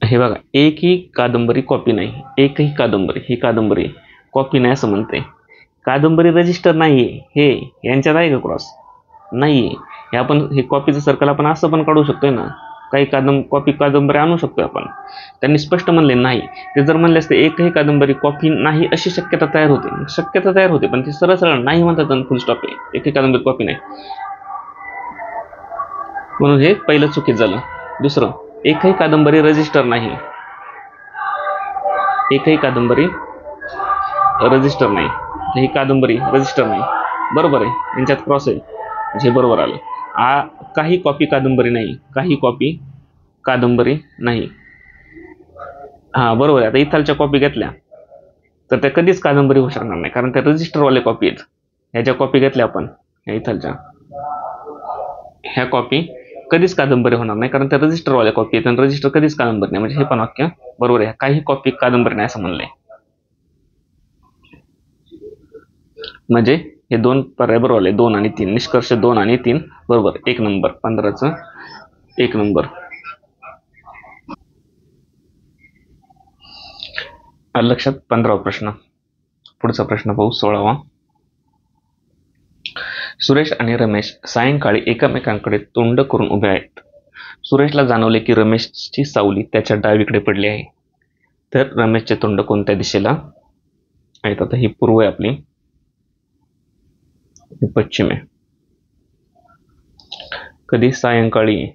हे बघा एकही कादंबरी कॉपी नाही. एकही कादंबरी ही कादंबरी कॉपी नाही असं म्हणते. कादंबरी रजिस्टर नाहीये. हे यांच्यात आहे का क्रॉस. नाही. हे आपण हे कॉपीचं सर्कल आपण असं पण काढू शकतोय ना. काही कॉपी कादंबरी आणू शकतोय आपण. त्यांनी स्पष्ट म्हणले नाही. ते जर म्हणले असते एकही कादंबरी कॉपी नाही अशी शक्यता तयार होते पण ते सरळ सरळ नाही म्हणतात फुल स्टॉप आहे. एकही कादंबरी कॉपी नाही म्हणून हे पहिलं चुकीचं झालं. दुसरं एकही कादंबरी रजिस्टर नाही. एकही कादंबरी रजिस्टर नाही. ही कादंबरी रजिस्टर नाही बरोबर आहे. यांच्यात क्रॉस आहे म्हणजे बरोबर आलं. काही कॉपी कादंबरी नाही. काही कॉपी कादंबरी नाही. हा बरोबर आहे. आता इथालच्या कॉपी घेतल्या तर त्या कधीच कादंबरी होऊ शकणार नाही कारण त्या रजिस्टरवाले कॉपी आहेत. ह्या ज्या कॉपी घेतल्या आपण ह्या इथालच्या ह्या कॉपी कधीच कादंबरी होणार नाही कारण त्या रजिस्टरवाल्या कॉपी आहेत आणि रजिस्टर कधीच कादंबरी नाही. म्हणजे हे पण वाक्य बरोबर आहे. काही कॉपी कादंबरी नाही असं म्हणलंय. म्हणजे हे दोन पर्याय बरोबर आले. 2 आणि 3 निष्कर्ष 2 आणि 3 बरोबर. 1 नंबर 15चं 1 नंबर. लक्षात. 15वा प्रश्न. पुढचा प्रश्न पाहू. 16वा. सुरेश आणि रमेश सायंकाळी एकमेकांकडे तोंड करून उभे आहेत. सुरेशला जाणवले की रमेशची सावली त्याच्या डावीकडे पडली आहे. तर रमेशचे तोंड कोणत्या दिशेला आहेत. आता ही पूर्व आहे आपली, ही पश्चिम आहे. कधी सायंकाळी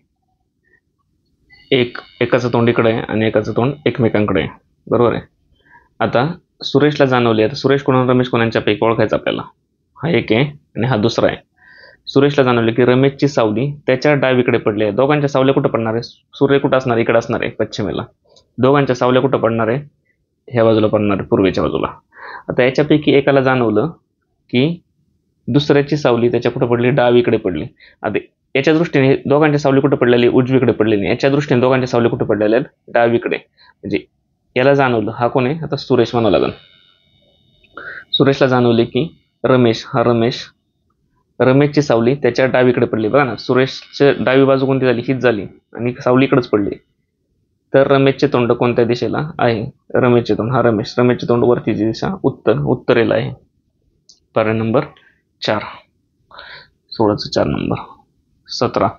एकाचं तोंड इकडे आहे आणि एकाचं तोंड एकमेकांकडे आहे बरोबर आहे. आता सुरेशला जाणवले. आता सुरेश कोण रमेश कोणाच्यापैकी ओळखायचं आपल्याला. हा एक आहे आणि हा दुसरा आहे. सुरेशला जाणवले की रमेशची सावली त्याच्या डावीकडे पडली आहे. दोघांच्या सावल्या कुठं पडणार आहे. सूर्य कुठं असणार इकडे असणार आहे पश्चिमेला. दोघांच्या सावल्या कुठं पडणार आहे ह्या बाजूला पडणार आहे पूर्वेच्या बाजूला. आता याच्यापैकी एकाला जाणवलं की दुसऱ्याची सावली त्याच्या कुठं पडली डावीकडे पडली. आता याच्या दृष्टीने दोघांच्या सावली कुठं पडलेली उजवीकडे पडलेली. याच्या दृष्टीने दोघांच्या सावली कुठं पडलेल्या डावीकडे. म्हणजे याला जाणवलं. हा कोण आहे आता सुरेश म्हणावं लागेल. सुरेशला जाणवले की रमेशची सावली त्याच्या डावीकडे पडली. बघा ना सुरेशची डावी बाजू कोणती झाली हीच झाली आणि सावली इकडेच पडली. तर रमेशचे तोंड कोणत्या दिशेला आहे. रमेशचे तोंड रमेशचे तोंड वरतीची दिशा उत्तरेला आहे. पर्याय नंबर 4. 16चं 4 नंबर. 17.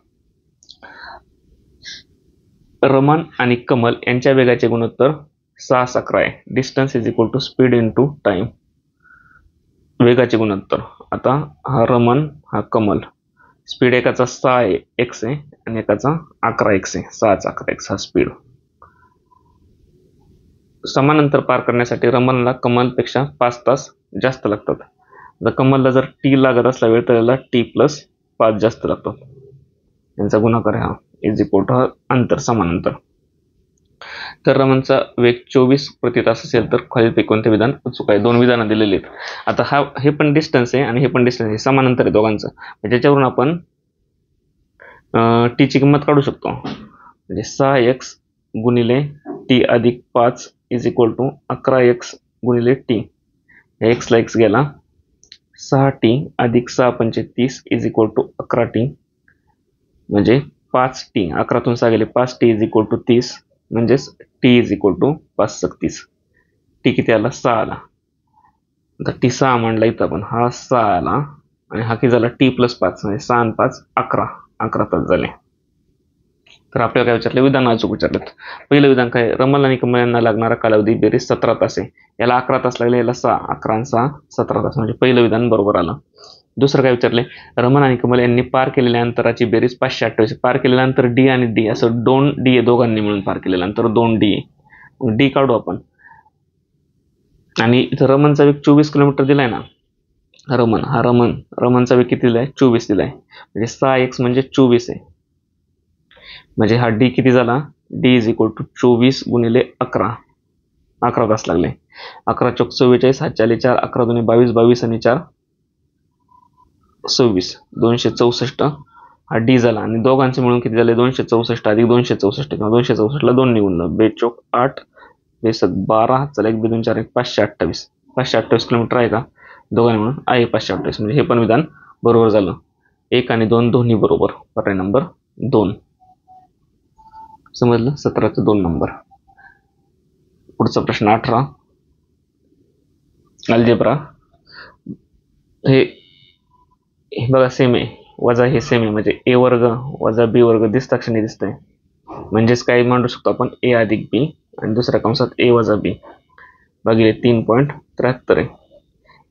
रमन आणि कमल यांच्या वेगाचे गुणोत्तर 6-11 आहे. Distance is equal to speed into time. वेगाचे गुणोत्तर. आता हा रमन हा कमल. स्पीड एकाचा 6x आहे आणि एकाचा 11x आहे. 6चा 11x हा स्पीड. समान अंतर पार करण्यासाठी रमनला कमलपेक्षा 5 तास जास्त लागतात. जर कमलला जर t लागत असला वेळ तर याला t+5 जास्त लागतात. यांचा गुणाकार हा इज इक्वल टू अंतर समान अंतर. तर रमनचा वेग 24 प्रति तास असेल तर खालीलपैकी कोणते विधान चूक आहे. 2 विधानं दिलेली आहेत. आता हे पण डिस्टन्स आहे आणि हे पण डिस्टन्स आहे. समान अंतर आहे दोघांचं. ज्याच्यावरून आपण टी ची किंमत काढू शकतो. म्हणजे 6x गुणिले t अधिक 5 इज इक्वल टू 11x गुणिले t. एक्सला एक्स गेला. 6t अधिक 6×5 30 इज इक्वल टू 11t. म्हणजे 5t 11तून 6 गेले 5t इज इक्वल टू 30. म्हणजेच t is equal to 5×6 T किती आला 6 आला. आता टी 6 म्हणला इथं आपण हा 6 आला आणि हा किती झाला t+5 म्हणजे 6 आणि 5 11 तास झाले. तर आपल्याला काय विचारलं विधान अचूक विचारलं. पहिलं विधान काय रमल आणि कमल यांना लागणारा कालावधी बेरीज 17 तास आहे. याला 11 तास लागले याला 6 11 आणि 6 17 तास म्हणजे पहिलं विधान बरोबर आलं. दुसरं काय विचारले रमन आणि कमल यांनी पार केलेल्या अंतराची बेरीज 528. पार केलेलं अंतर d आणि d असं 2d आहे. दोघांनी मिळून पार केलेलं अंतर 2d आहे. d काढू आपण. आणि इथं रमनचा वेग 24 किलोमीटर दिलाय ना. रमनचा वेग किती दिलाय? 24 दिलाय. म्हणजे 6x म्हणजे 24 आहे. म्हणजे हा डी किती झाला? डी इज इक्वल टू 24 गुणिले 11. 11 तास लागले. 11 चौक 44, 7 4 4, 11 2 22, 22 आणि 4 26, 264 हा डी झाला. आणि दोघांचे मिळून किती झाले? 264 अधिक 264 किंवा 264 ला 2 निघून 2 चौक 8, 2 12, चला 1 2 4 1 528. 528 किलोमीटर आहे का? दोघांनी मिळून आहे 528. म्हणजे हे पण विधान बरोबर झालं. 1 आणि 2 दोन्ही बरोबर. पर्याय नंबर 2. समजलं? 17चा 2 नंबर. पुढचा प्रश्न 18. अल्जेब्रा. हे बघा सेम आहे. वजा हे सेम आहे. म्हणजे ए वर्ग वजा बी वर्ग दिसता क्षणी दिसतंय. म्हणजेच काय मांडू शकतो आपण? ए अधिक बी आणि दुसऱ्या कंसात ए वजा बी भागिले 3.73 आहे.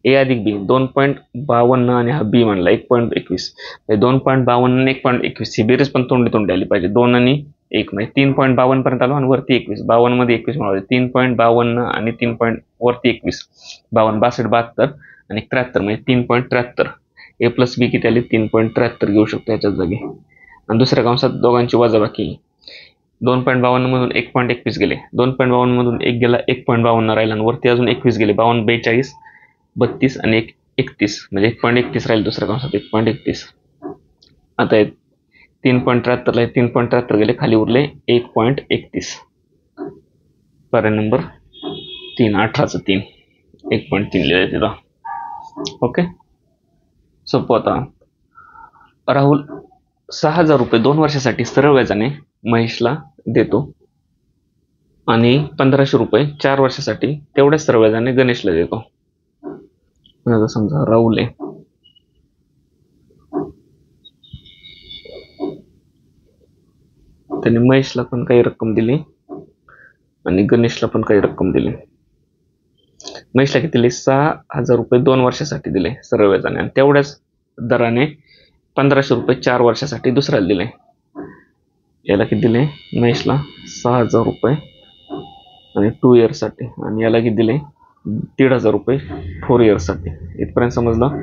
ए अधिक बी 2.52 आणि हा बी म्हणला 1.21. 2.52 आणि 1.21 ही बेरीज पण तोंडी आली पाहिजे. 2 आणि 1 म्हणजे 3.52 पर्यंत आलो आणि वरती 21. 52 मध्ये 21 मिळाले. 3.52 आणि 3 वरती 21. 52 62 72 आणि 73 म्हणजे 3.73. ए प्लस बी किती आली? 3.73 घेऊ शकतो याच्याच जागी. आणि दुसऱ्या कंसात दोघांची वजाबाकी. 2.52 मधून 1.21 गेले. 2.52 मधून 1 गेला, 1.52 राहिला आणि वरती अजून 21 गेले. 52 42 32 आणि 1 31 म्हणजे 1.31 राहील दुसऱ्या कंसात 1.31. आता 3.73 ला 3.73 गेले, खाली उरले 1.31. पर्याय नंबर 3. 18चं 3 1.3 लिहिलंय तिथं. ओके. सोपं आता. राहुल 6,000 रुपये 2 वर्षासाठी सरळ व्याजाने महेशला देतो आणि 1,500 रुपये 4 वर्षासाठी तेवढ्याच सरळ व्याजाने गणेशला देतो. समजा राहुल आहे, त्यांनी महेशला पण काही रक्कम दिली आणि गणेशला पण काही रक्कम दिली. महेशला किती दिले? 6,000 रुपये 2 वर्षासाठी दिले सरळ व्याजाने आणि तेवढ्याच दराने 1,500 रुपये 4 वर्षासाठी दुसऱ्याला दिले. याला किती दिले? महेशला 6,000 रुपये आणि 2 इयर्ससाठी आणि याला किती दिले? 1,500 रुपये 4 इयर्ससाठी. इथपर्यंत समजलं?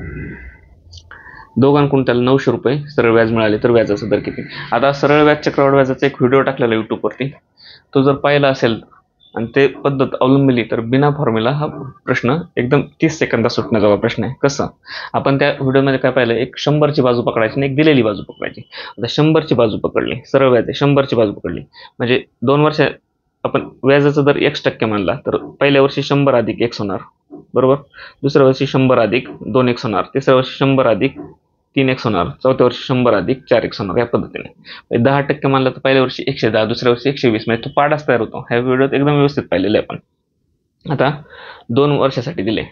दोघांकडून त्याला 900 रुपये सरळ व्याज मिळाले तर व्याजाचा दर किती? आता सरळ व्याज चक्रवाढ व्याजाचा एक व्हिडिओ टाकलेला युट्यूबवरती, तो जर पाहिला असेल आणि ते पद्धत अवलंबली तर बिना फॉर्म्युला हा प्रश्न एकदम 30 सेकंदात सुटण्याचा प्रश्न आहे. कसं? आपण त्या व्हिडिओमध्ये काय पाहिलं? एक 100ची बाजू पकडायची आणि एक दिलेली बाजू पकडायची. आता 100ची बाजू पकडली, सरळ व्याज 100ची बाजू पकडली म्हणजे 2 वर्ष आपण व्याजाचा दर 1% मानला तर पहिल्या वर्षी 100 अधिक x होणार, बरोबर. दुसऱ्या वर्षी 100 अधिक 2x होणार. तिसऱ्या वर्षी 100 अधिक 3x होणार. चौथ्या वर्षी 100 अधिक 4x होणार. या पद्धतीने 10% मानलं तर पहिल्या वर्षी 110, दुसऱ्या वर्षी 120 म्हणजे तो पाडाच तयार होतो. ह्या व्हिडिओत एकदम व्यवस्थित पाहिलेलं आहे आपण. आता 2 वर्षासाठी दिले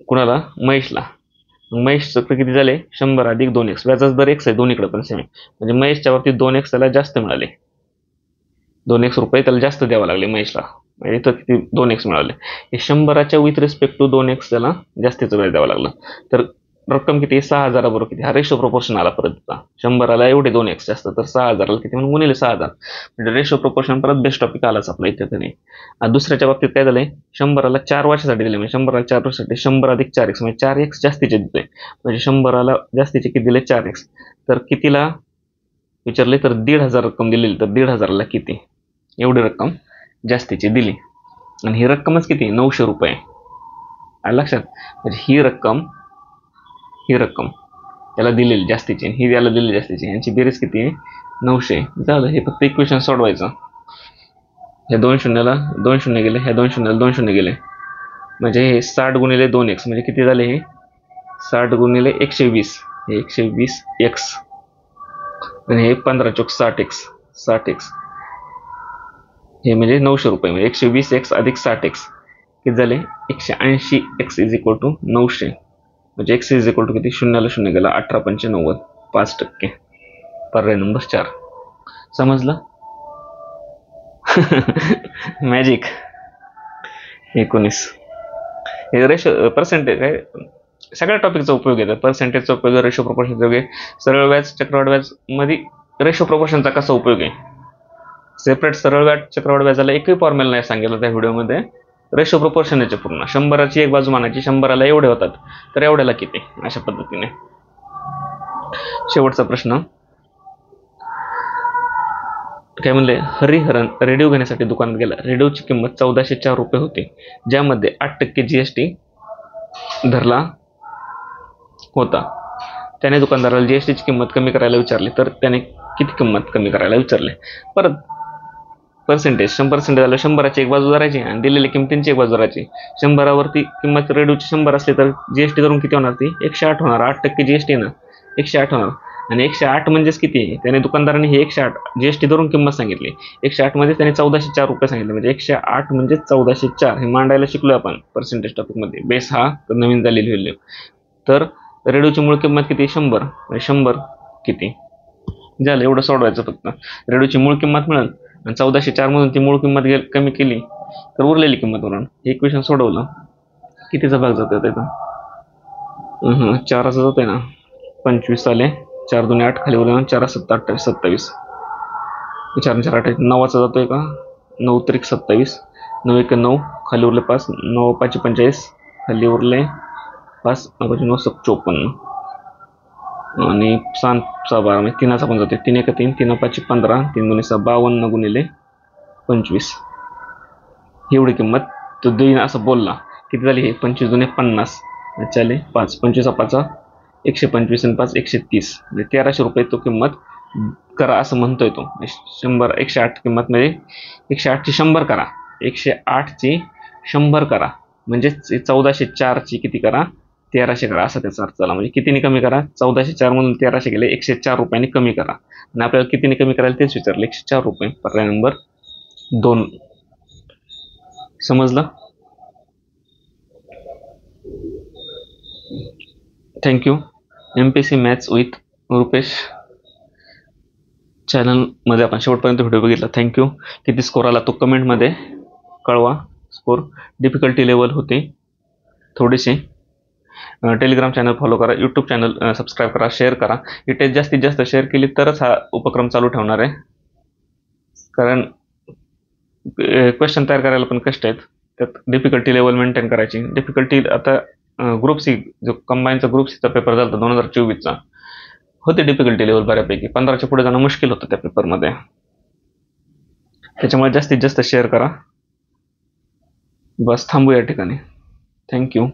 कुणाला? महेशला. महेश चक्र किती झाले? 100 अधिक 2x. व्याजाचा दर x आहे दोन्हीकडे पण सेम. म्हणजे महेशच्या बाबतीत 2x त्याला जास्त मिळाले. 2x रुपये त्याला जास्त द्यावं लागले महेशला. म्हणजे इथं किती? 2x मिळाले. हे 100च्या विथ रिस्पेक्ट टू 2x त्याला जास्तीचं व्याज द्यावं लागलं. तर रक्कम किती? 6,000 बरोबर किती? हा रेशो प्रोपोर्शन आला परत. 100ला एवढे 2x जास्त तर 6,000ला किती म्हणून गुणिले 6,000 म्हणजे रेशो प्रोपोर्शन परत बेस्ट टॉपिक आलाच आपला इथे. दुसऱ्याच्या बाबतीत काय झालंय? 100ला 4 वर्षासाठी दिले म्हणजे 100ला 4 वर्षासाठी 100 अधिक 4x म्हणजे 4x जास्तीचे देतोय. म्हणजे 100ला जास्तीचे किती दिले? 4x. तर कितीला विचारले तर 1,500 रक्कम दिलेली तर 1,500ला किती? एवढी रक्कम जास्तीची दिली आणि ही रक्कमच किती? 900 रुपये. लक्षात? म्हणजे ही रक्कम याला दिलेली जास्तीची ही याला दिलेली जास्तीची, यांची बेरीज किती आहे? 900. झालं. हे फक्त इक्वेशन सोडवायचं. ह्या 2 शून्याला 2 शून्य गेले, ह्या 2 शून्याला 2 शून्य गेले म्हणजे हे 60 गुणिले 2x म्हणजे किती झाले? हे 60 गुणिले 120 हे 120x आणि हे 15 चौक 60x हे म्हणजे 900 रुपये म्हणजे 120x अधिक 60x किती झाले? 180x इज इक्वल टू 900 म्हणजे x इज इक्वल टू किती? 0ला 0 गेला 18,95 5%. पर्याय नंबर 4. समजलं? मॅजिक. 19 हे रेशो पर्सेंटेज काय सगळ्या टॉपिकचा उपयोग येतात. पर्सेंटेजचा उपयोग, रेशो प्रोपोर्शनचा उपयोग आहे. सरळ व्याज चक्रवाढ व्याज मध्ये रेशो प्रोपोर्शनचा कसा उपयोग आहे? सेपरेट सरळ व्याज चक्रवाढ व्याजाला एकही फॉर्म्युला नाही सांगितलं त्या व्हिडिओमध्ये. रेशो प्रोपोर्शन याचे पूर्ण 100ची एक बाजू मानायची, 100ला एवढे होतात तर एवढ्याला किती, अशा पद्धतीने. शेवटचा प्रश्न काय म्हणले, हरिहरन रेडिओ घेण्यासाठी दुकानात गेला. रेडिओची किंमत 1404 रुपये होती, ज्यामध्ये 8% GST धरला होता. त्याने दुकानदाराला GSTची किंमत कमी करायला विचारली, तर त्याने किती किंमत कमी करायला विचारले. परत पर्सेंटेज 100% झालं, 100ची एक बाजू धरायची आणि दिलेल्या किमतींची एक बाजू धरायची. 100वरती किंमत रेडिओची 100 असली तर GST धरून किती होणार, ती 108 होणार. 8% GST ना 108 होणार. आणि 108 म्हणजेच किती आहे, त्याने दुकानदाराने हे 108 GST धरून किंमत सांगितली. 108 मध्ये त्याने 1404 रुपये सांगितले, म्हणजे 108 म्हणजे 1404. हे मांडायला शिकलो आपण पर्सेंटेज टॉपिकमध्ये. बेस हा नवीन झालेली व्हॅल्यू. तर रेडिओची मूळ किंमत किती, 100. 100 किती झालं, एवढं सोडवायचं फक्त. रेडिओची मूळ किंमत मिळेल आणि 1404 मधून ती मूळ किंमत कमी केली तर उरलेली किंमत म्हणून हे इक्वेशन सोडवलं. कितीचा भाग जातोय त्याचा, 4चा जातोय ना. 25 आले, 4 2 8, खाली उरले 4 7 28 27, 4 4 28, 9चा जातोय का, 9 3 27, 9 1 9, खाली उरले 5, 9 5 45, खाली उरले 5, 9 5 9 54, आणि 7 6 12, म्हणजे 3चा पण जातोय. 3 1 3, 3 5 15, 3 2 6 52 गुणिले 25, एवढी किंमत तो देईन असं बोलला. किती झाली हे, 25 2 50, चाले 5, 25 5 125 आणि 5 130, म्हणजे 1300 रुपये तो किंमत करा असं म्हणतोय तो. 108 किंमत मध्ये 108 ची 100 करा, 108 ची 100 करा, म्हणजे 1404 ची किती करा, 1300 करा, असा त्याचा अर्थ झाला. म्हणजे कितीने कमी करा, 1404 मधून 1300 गेले, 104 रुपयांनी कमी करा. आणि आपल्याला कितीने कमी करायला तेच विचारले, 104 रुपये. पर्याय नंबर 2. समजलं. Thank you. MPSC maths with Rupesh चॅनलमध्ये आपण शेवटपर्यंत व्हिडिओ बघितला. थँक्यू. किती स्कोर आला तो कमेंटमध्ये कळवा. स्कोर डिफिकल्टी लेवल होती थोडीशी. टेलिग्राम चॅनल फॉलो करा, यूट्यूब चॅनल सबस्क्राईब करा, शेअर करा. ही टेस्ट जास्तीत जास्त शेअर केली तरच हा उपक्रम चालू ठेवणार आहे, कारण क्वेश्चन तयार करायला पण कष्ट आहेत. त्यात डिफिकल्टी लेवल मेंटेन करायची. डिफिकल्टी आता ग्रुप सी, जो कंबाईनचा ग्रुप सीचा पेपर झाला 2024चा, होते डिफिकल्टी लेवल बऱ्यापैकी. 15च्या पुढे जाणं मुश्किल होतं त्या पेपरमध्ये. त्याच्यामुळे जास्तीत जास्त शेअर करा. बस थांबू या ठिकाणी. थँक्यू.